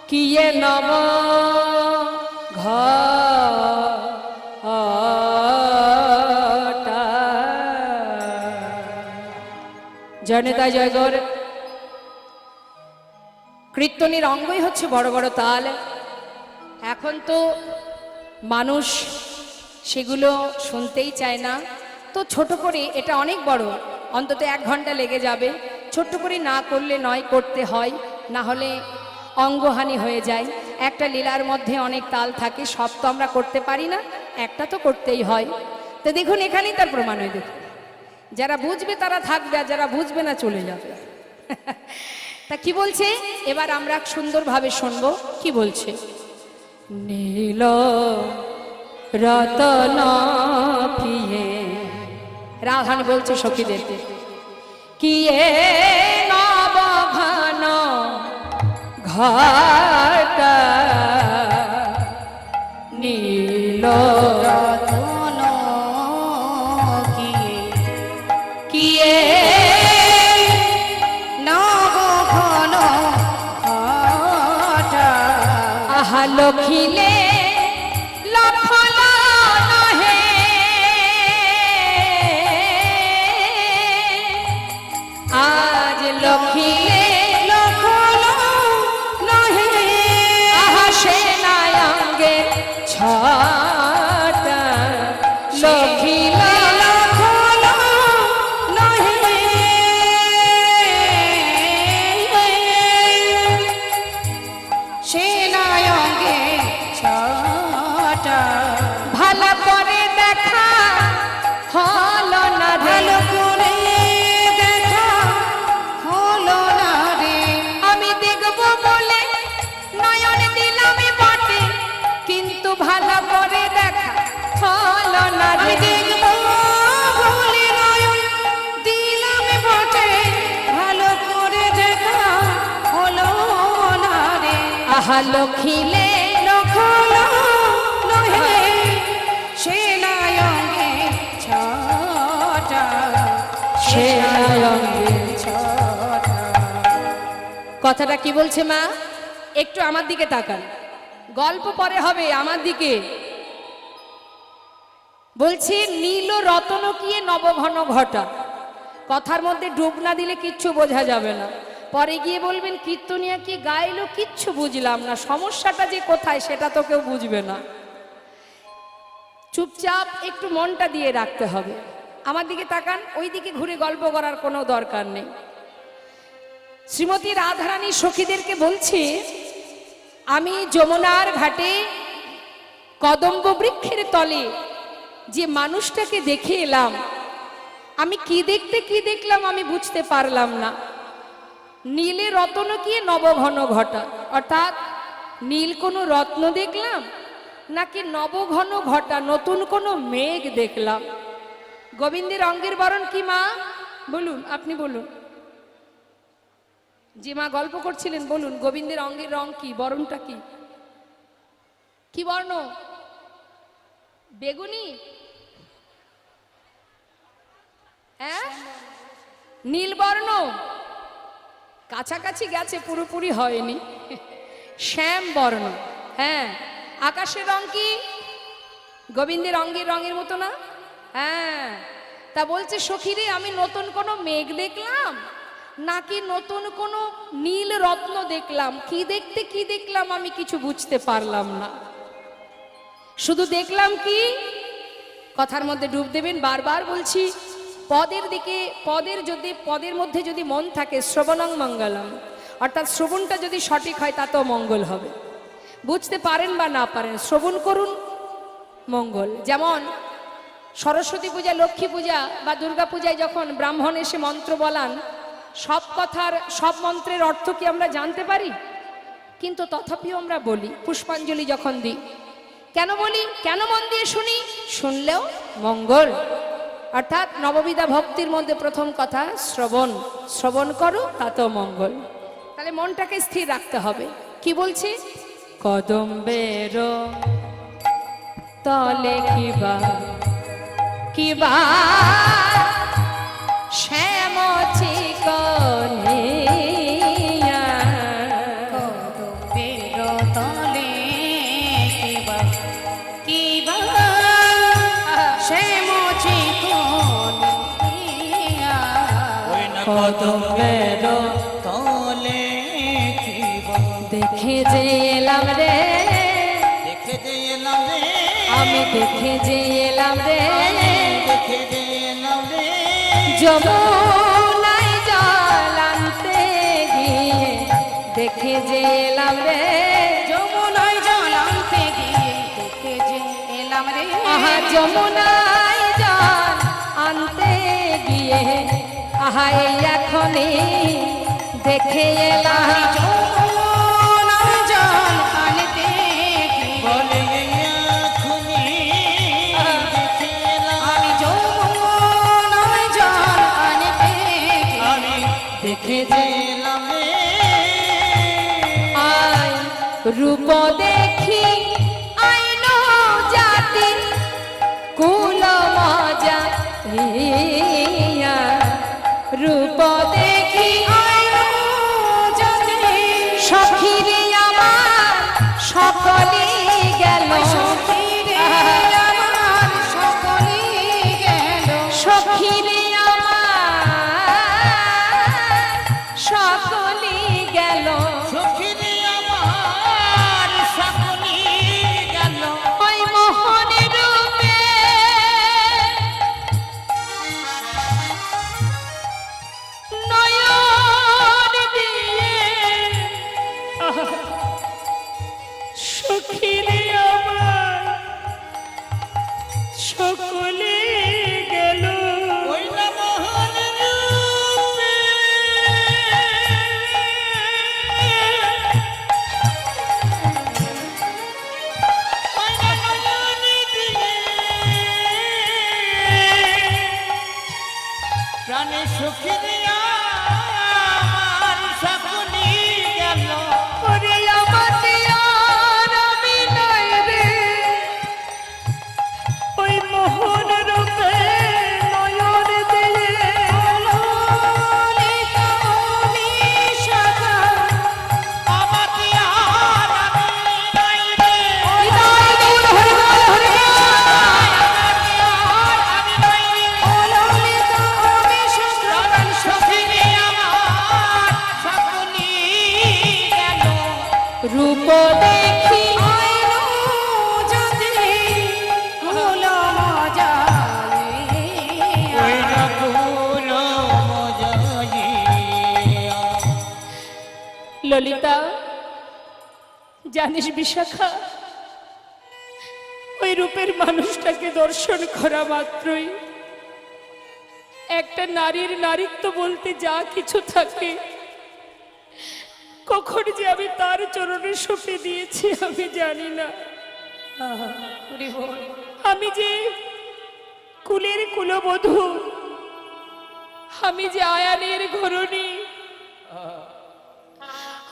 কিয়ে নব ঘটা জনতা জয়গর কীর্তনের অঙ্গই হচ্ছে বড় বড় তাল। এখন তো মানুষ সেগুলো শুনতেই চায় না, তো ছোট করে, এটা অনেক বড়, অন্তত 1 ঘন্টা লেগে যাবে। ছোট্ট করে না করলে নয়, করতে হয়, না হলে অঙ্গহানি হয়ে যায়। একটা লীলার মধ্যে অনেক তাল থাকে, সব তো আমরা করতে পারি না, একটা তো করতেই হয়। তো দেখুন এখানেই তার প্রমাণ হয়। দেখুন যারা বুঝবে তারা থাকবে, আর যারা বুঝবে না চলে যাবে। তা কি বলছে এবার আমরা সুন্দরভাবে শুনবো। কি বলছে? নীল রতন প্রিয়ে, রাধারানী বলছে সখীদেরকে, কিয়ে নবঘন ঘটা নীল রতন কিয়ে নব ঘন ঘটা আহা লখিলে লখল নহে, আজ লখিলে লখল নহে আহা সেনায়ঙ্গে ছটা লখিলে লখল নহে সেনায়ঙ্গে ছটা ভালো করে দেখা হলো না রে, ভালো করে দেখা হলো না রে আমি দেখবো বলে নয়ন দিলাম বটে, কিন্তু ভালো করে দেখা হলো না আমি রে। দেখব বলে নয়ন দিলাম বটে ভালো করে দেখা হলো না রে আহা লখিলে লখল নহে সেনায়ঙ্গে ছটা সেনায়ঙ্গে ছটা কথাটা কি বলছে মা? একটু আমার দিকে তাকান, গল্প পরে হবে, আমার দিকে বলছে নীল রতন কিয়ে নবঘন ঘটা। কথার মধ্যে ডুব না দিলে কিচ্ছু বোঝা যাবে না, পরে গিয়ে বলবেন কীর্তনিয়া কি গাইলো, কিচ্ছু বুঝলাম না, সমস্যাটা যে কোথায় সেটা তো কেউ বুঝবে না। চুপচাপ একটু মনটা দিয়ে রাখতে হবে। আমার দিকে তাকান, ওই দিকে ঘুরে গল্প করার কোনো দরকার নেই। শ্রীমতী রাধারানী সখীদেরকে বলছে, আমি যমুনার ঘাটে কদম্ব বৃক্ষের তলে যে মানুষটাকে দেখে এলাম, আমি কি দেখলাম আমি বুঝতে পারলাম না। নীলে রত্ন কি নবঘন ঘটা, অর্থাৎ নীল কোনো রত্ন দেখলাম নাকি নবঘন ঘটা নতুন কোনো মেঘ দেখলাম। গোবিন্দের অঙ্গের বরণ কি মা? বলুন, আপনি বলুন। যে মা গল্প করছিলেন বলুন, গোবিন্দের অঙ্গের রং কি, বরণটা কি? কি বর্ণ? বেগুনি? হ্যাঁ, নীলবর্ণ, কাছাকাছি গেছে, পুরোপুরি হয়নি। শ্যাম বর্ণ। হ্যাঁ, আকাশের রং কি? গোবিন্দের অঙ্গের রঙের মতো না? হ্যাঁ, তা বলছে সখীরে আমি নতুন কোনো মেঘ দেখলাম নাকি নতুন কোনো নীল রত্ন দেখলাম, কি দেখলাম আমি কিছু বুঝতে পারলাম না। শুধু দেখলাম কি, কথার মধ্যে ডুব দেবেন। বারবার বলছি, পদের দিকে, পদের মধ্যে যদি মন থাকে, শ্রবণং মঙ্গলম, অর্থাৎ শ্রবণটা যদি সঠিক হয় তাতেও মঙ্গল হবে। বুঝতে পারেন বা না পারেন, শ্রবণ করুন, মঙ্গল। যেমন সরস্বতী পূজা, লক্ষ্মী পূজা বা দুর্গা পূজায় যখন ব্রাহ্মণ এসে মন্ত্র বলান, সব কথার, সব মন্ত্রের অর্থ কি আমরা জানতে পারি? কিন্তু তথাপিও আমরা বলি, পুষ্পাঞ্জলি যখন দিই, কেন বলি? কেন মন দিয়ে শুনি? শুনলেও মঙ্গল। অর্থাৎ নববিধা ভক্তির মধ্যে প্রথম কথা শ্রবণ, শ্রবণ করো তাতেও মঙ্গল। তাহলে মনটাকে স্থির রাখতে হবে। কি বলছি? কদম্বের তলে কিবা কিবা শ্যাম চিকনিয়া, কদম্বের তলে কিবা কিবা শ্যাম চিকনিয়া ওই না কদম্বের তলে কিবা দেখে যে এলাম রে, দেখে যে এলাম রে, আমি দেখে যে এলাম রে, দেখে গেলাম রে যমুনায় জল আনতে গিয়ে দেখে যে এলাম রে যমুনায় জল আনতে গিয়ে দেখে যে এলাম রে আহা যমুনায় জল আনতে গিয়ে আহা এই এখনই দেখে এলাম যমুনায় জল আনতে গিয়ে বলে এখুনি দেখে এলাম আমি যমুনায় জল আনতে গিয়ে আমি দেখে গেলাম রে আয় রূপ দেখি আইন জাতি কুল মজা ইয়া রূপ দেখি আইলো যদি সখিরে আমার সকলে গেল সখীরে আমার সকলে গেল সখিরে আমার সকলে গেল সখিরে আমার সকলি গেল ওই মোহনের রূপে নয়ন দিয়ে সখিরে আমার সকলে গেল ওই না মোহন রূপে ওই না মোহন দিয়ে প্রাণে সখিরে আমার সকলি গেল ওরে আমার আর আমি নাই রে ওই মোহন রূপে নয়ন দিয়ে আমাকে আর আমি নাই রে হৃদয় দূর হরি বল হরি বল। আমি নাই রে সখিরে আমার সকলি গেল রূপ দেখি ওই রকুল মজাইয়া ললিতা জানিস বিশাখা ওই রূপের মানুষটাকে দর্শন করা মাত্রই একটা নারীর নারীত্ব বলতে যা কিছু থাকে কখন যে আমি তার চরণে সঁপে দিয়েছি আমি জানি না আমি যে কুলের কুলবধূ আমি যে আয়ানের ঘরণী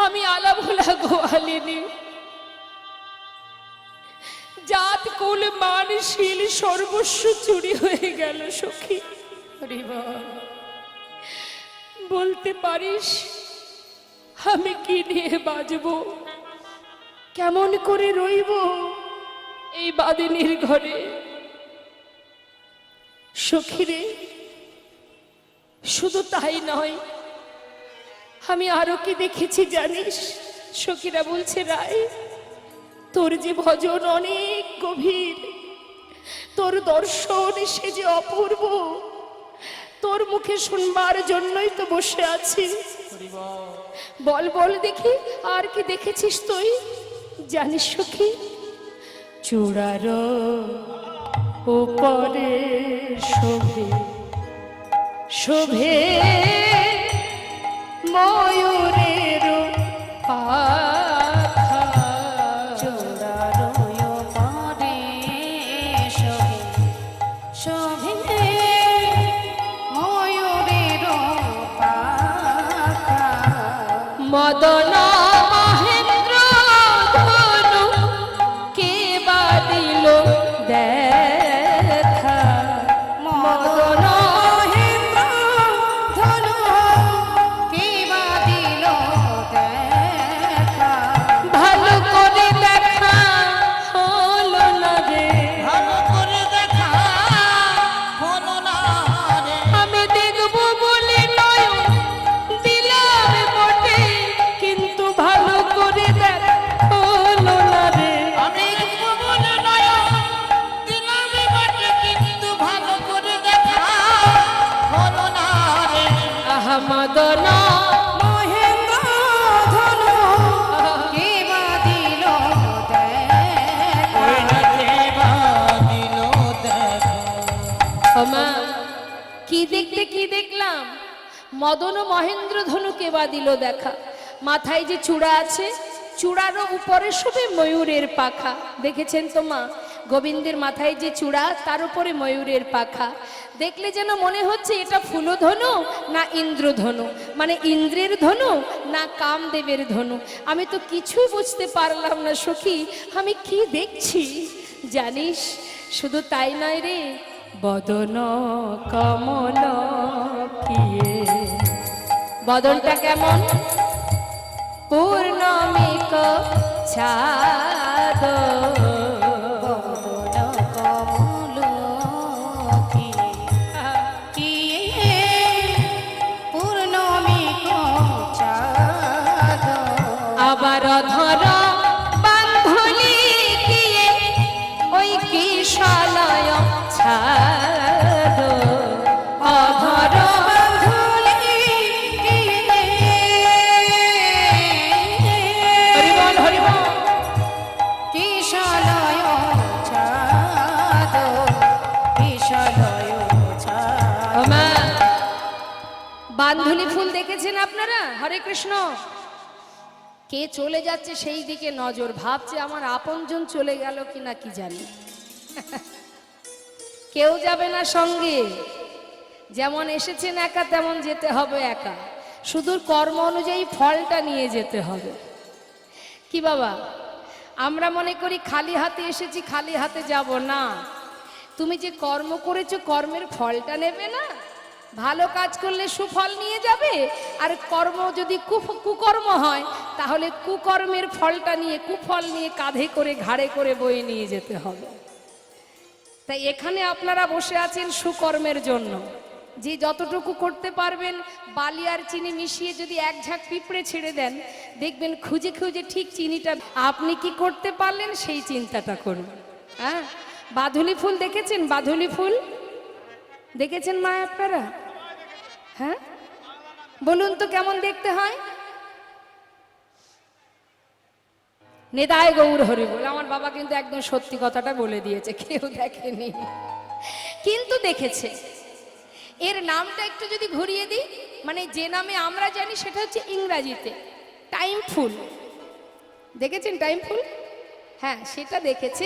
আমি আলাভোলা গোয়ালিনী জাত কুল মান শীল সর্বস্ব চুরি হয়ে গেল সখী বলতে পারিস আমি কি নিয়ে বাজব কেমন করে রইব এই বাদিনীর ঘরে সখীরে শুধু তাই নয় আমি আরো কি দেখেছি জানিস সখীরা বলছে রায় তোর যে ভজন অনেক গভীর তোর দর্শন সে যে অপূর্ব তোর মুখে শুনবার জন্যই তো বসে আছি বল বল দেখি আর কি দেখেছিস তুই জানিস সখী চূড়ার উপরে শোভে শোভে ময়ূরের পাখা মদন মহেন্দ্র ধনু কে বা দিল দেখা মদন ভালো করে দেখা হলো না রে ভালো করে দেখা হলো না রে আমি দেখবো বলে নয় দিলাম বটে কিন্তু ভালো করে দেখা হলো না রে আমি বলে নয় দিল দেখতে কি দেখলাম, মদন ও মহেন্দ্র ধনুকে বা দিল দেখা। মাথায় যে চূড়া আছে, চূড়ারও উপরে শোভে ময়ূরের পাখা। দেখেছেন তো মা, গোবিন্দের মাথায় যে চূড়া, তার উপরে ময়ূরের পাখা। দেখলে যেন মনে হচ্ছে এটা ফুলধনু না ইন্দ্রধনু, মানে ইন্দ্রের ধনু না কামদেবের ধনু। আমি তো কিছুই বুঝতে পারলাম না সখী, আমি কি দেখছি জানিস? শুধু তাই নয় রে, বদন কমল কিয়ে, বদনটা কেমন? পূর্ণমিক ছাদ, বদন কমল কিয়ে পূর্ণমিক চাঁদ। আবার ধর বান্ধলি কিয়ে ওই কিশালয় ছাদ, অধর হরিবল হরিবল। কিশালয় ছাদ, কিশালয় ছাদ। ও মা, বান্ধুলি ফুল দেখেছেন আপনারা? হরে কৃষ্ণ। কে চলে যাচ্ছে সেই দিকে নজর, ভাবছে আমার আপনজন চলে গেল কিনা কি জানি। কেউ যাবে না সঙ্গে, যেমন এসেছেন একা তেমন যেতে হবে একা, শুধু কর্ম অনুযায়ী ফলটা নিয়ে যেতে হবে। কি বাবা, আমরা মনে করি খালি হাতে এসেছি খালি হাতে যাব না। তুমি যে কর্ম করেছো কর্মের ফলটা নেবে না? ভালো কাজ করলে সুফল নিয়ে যাবে, আর কর্ম যদি কুকর্ম হয় তাহলে কুকর্মের ফলটা নিয়ে, কুফল নিয়ে কাঁধে করে ঘাড়ে করে বয়ে নিয়ে যেতে হবে। তাই এখানে আপনারা বসে আছেন সুকর্মের জন্য। যে যতটুকু করতে পারবেন, বালি আর চিনি মিশিয়ে যদি এক ঝাঁক পিঁপড়ে ছেড়ে দেন, দেখবেন খুঁজে খুঁজে ঠিক চিনিটা আপনি কি করতে পারলেন সেই চিন্তাটা করুন। হ্যাঁ, বাধুলি ফুল দেখেছেন? বাধুলি ফুল দেখেছেন মা আপনারা? হ্যাঁ, বলুন তো কেমন দেখতে হয়? নেদায় গৌর হরি বল। আমার বাবা কিন্তু একদম সত্যি কথাটা বলে দিয়েছে, কেউ দেখেনি কিন্তু দেখেছে। এর নামটা একটু যদি ঘুরিয়ে দিই, মানে যে নামে আমরা জানি সেটা হচ্ছে ইংরাজিতে টাইম ফুল। দেখেছেন টাইম ফুল? হ্যাঁ, সেটা দেখেছে।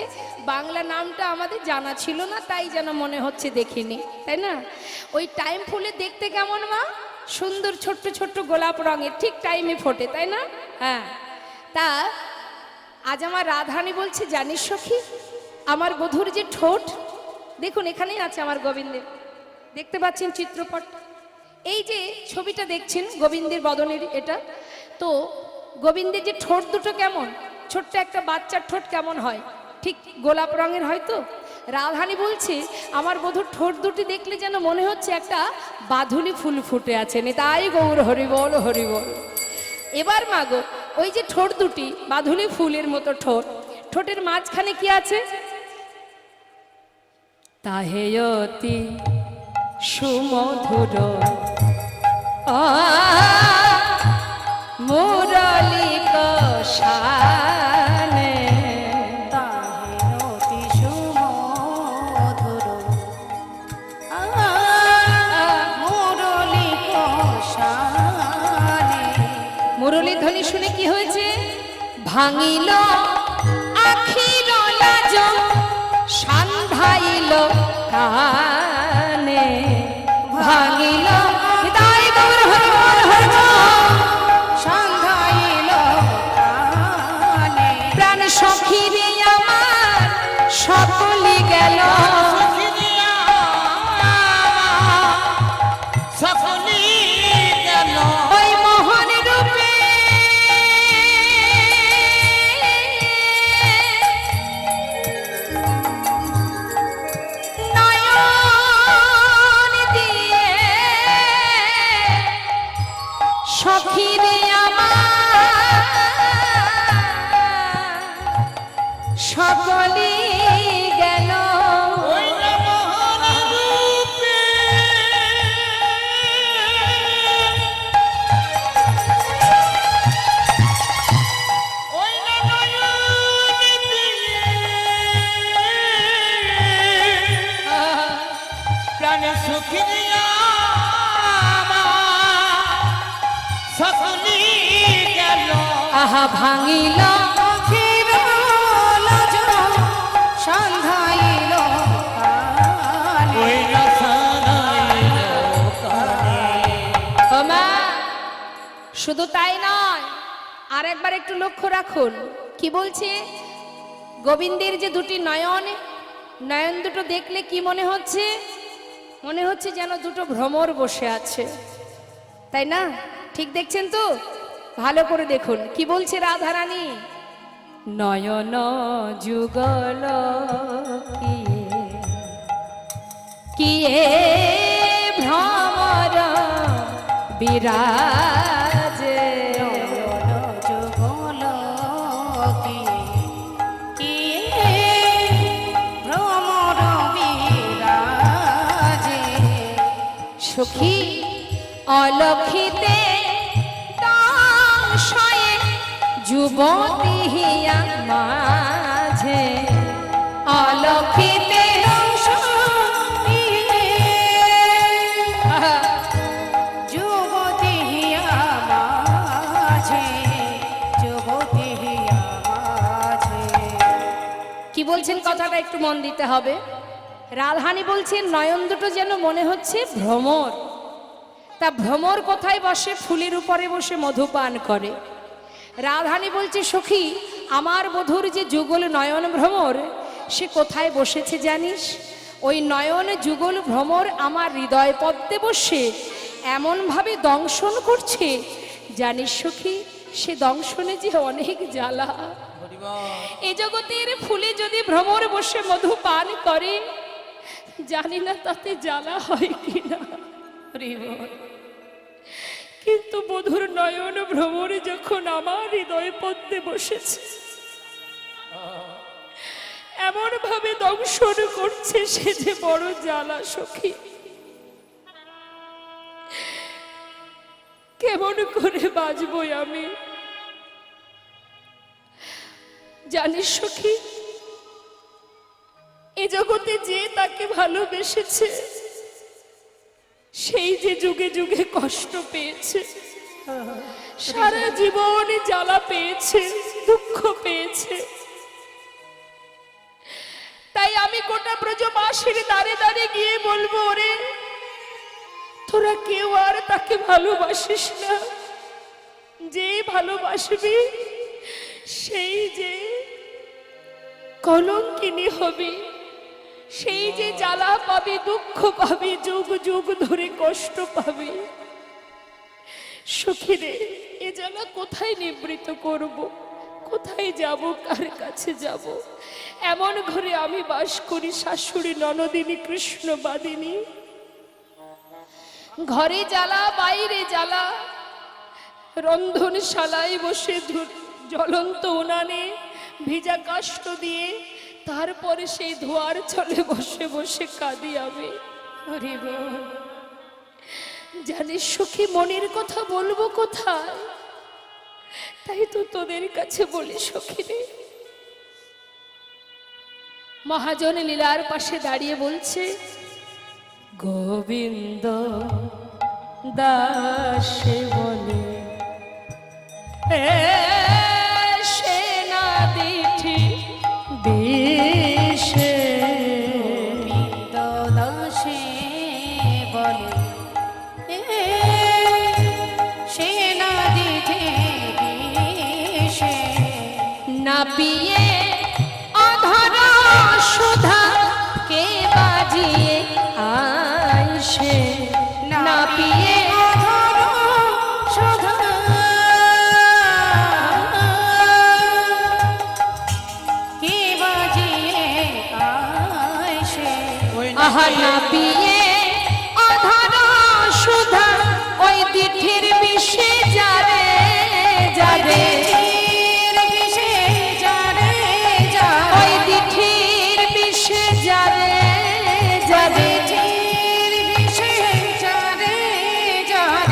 বাংলা নামটা আমাদের জানা ছিল না, তাই যেন মনে হচ্ছে দেখিনি, তাই না? ওই টাইম ফুলে দেখতে কেমন মা? সুন্দর ছোট্ট ছোট্ট গোলাপ রঙের, ঠিক টাইমে ফোটে, তাই না? হ্যাঁ, তা আজ আমার রাধারানী বলছে, জানিস সখী, আমার বধূর যে ঠোঁট, দেখুন এখানেই আছে আমার গোবিন্দের, দেখতে পাচ্ছেন চিত্রপট, এই যে ছবিটা দেখছেন গোবিন্দের বদনের, এটা তো গোবিন্দের যে ঠোঁট দুটো কেমন, ছোট্ট একটা বাচ্চার ঠোঁট কেমন হয়, ঠিক গোলাপ রঙের হয়তো। রাধারানী বলছে আমার বধূর ঠোঁট দুটি দেখলে যেন মনে হচ্ছে একটা বাধুলি ফুল ফুটে আছে। তাই গৌর হরি বল হরি বল। এবার মাগো, ওই যে ঠোঁট দুটি বাধুলি ফুলের মতো ঠোঁট, ঠোঁটের মাঝখানে কি আছে? তাহেয়তি সুমধুর মুরলিক শানে, তাহে অতি সুমধুর মুরলিক শানে। মুরলী ধ্বনি শুনে কি হয়েছে? ভাঙিল আখির লাজ, সান্ধাইল কানে, ভাঙিল হৃদয় গৌর হরি বল হরি বল। সন্ধ্যাইল কানে, প্রাণ সখী রে আমার সকলি গেল, সকলি গেল ওই মোহন রূপে নয়ন দিয়ে সখী রে আমার সকলি গেল। ওই মোহন রূপে ওই নয়ন দিয়ে প্রাণ সুখী দিয়া সকলি গেল আহা ভাঙিল আখির লাজ সন্ধ্যাইল কালে। ওই রসায়ন কালে। ও মা, শুধু তাই নয়, আর একবার একটু লক্ষ্য রাখুন কি বলছে। গোবিন্দের যে দুটি নয়ন, নয়ন দুটো দেখলে কি মনে হচ্ছে? মনে হচ্ছে যেন দুটো ভ্রমর বসে আছে, তাই না? ঠিক দেখছেন তো? ভালো করে দেখুন কি বলছে রাধারানী। নয়ন যুগল কিয়ে ভ্রমর বিরাজে। যুগল কি ভ্রমর বিরাজে। সখী অলক্ষিতে সংশয়ে যুবতী হিয়া মাঝে। অলক্ষিতে যুবতী হিয়া মাঝে, যুবতী হিয়া মাঝে। কি বলছেন কথাটা একটু মন দিতে হবে। রাধারানী বলছেন নয়ন দুটো যেন মনে হচ্ছে ভ্রমর। তা ভ্রমর কোথায় বসে? ফুলের উপরে বসে মধুপান করে। রাধারানী বলছে সখী, আমার বধূর যে যুগল নয়ন ভ্রমর, সে কোথায় বসেছে জানিস? ওই নয়ন যুগল ভ্রমর আমার হৃদয় পদ্মে বসে এমনভাবে দংশন করছে, জানিস সখী, সে দংশনে যে অনেক জ্বালা। এ জগতের ফুলে যদি ভ্রমর বসে মধু পান করে, জানি না তাতে জ্বালা হয় কিনা, কিন্তু বধুর নয়ন ভ্রমরে যখন আমার হৃদয় পদ্মে বসেছে, এমন ভাবে দংশন করছে, সে যে বড় জ্বালা সখী। কেমন করে বাঁচবো আমি? জানিস সখী, এ জগতে যে তাকে ভালোবেসেছে, সেই যে যুগে যুগে কষ্ট পেয়েছে, সারা জীবন জ্বালা পেয়েছে, দুঃখ পেয়েছে। তাই আমি গোটা ব্রজবাসীর দ্বারে দ্বারে গিয়ে বলবো, ওরে তোরা কেউ আর তাকে ভালোবাসিস না। যে ভালোবাসবি সেই যে কলঙ্কিনী হবে, সেই যে জ্বালা পাবে, দুঃখ পাবে, যুগ যুগ ধরে কষ্ট পাবে। সখী রে, এ জ্বালা কোথায় নিবৃত করব? কোথায় যাব? কার কাছে যাব? এমন ঘরে আমি বাস করি, শাশুড়ি ননদিনী কৃষ্ণবাদিনী। ঘরে জ্বালা, বাইরে জ্বালা, রন্ধনশালায় বসে জ্বলন্ত উনানে ভিজা কাষ্ঠ দিয়ে তারপরে সেই ধোয়ার চলে বসে বসে কাঁদি আমি। জানিস সখী, মনের কথা বলবো কোথায়? তাই তো তোদের কাছে বলি সখী রে। মহাজন লীলার পাশে দাঁড়িয়ে বলছে, গোবিন্দ দাসে বলে সে না দিঠি বিষে। গোবিন্দ দাসে বলে সে না দিতে বিষে। না পিয়ে অধর সুধা কে বাজিয়ে আইসে। না পিয়ে অধর সুধা কে বাজিয়ে আইসে। আহা না পিয়ে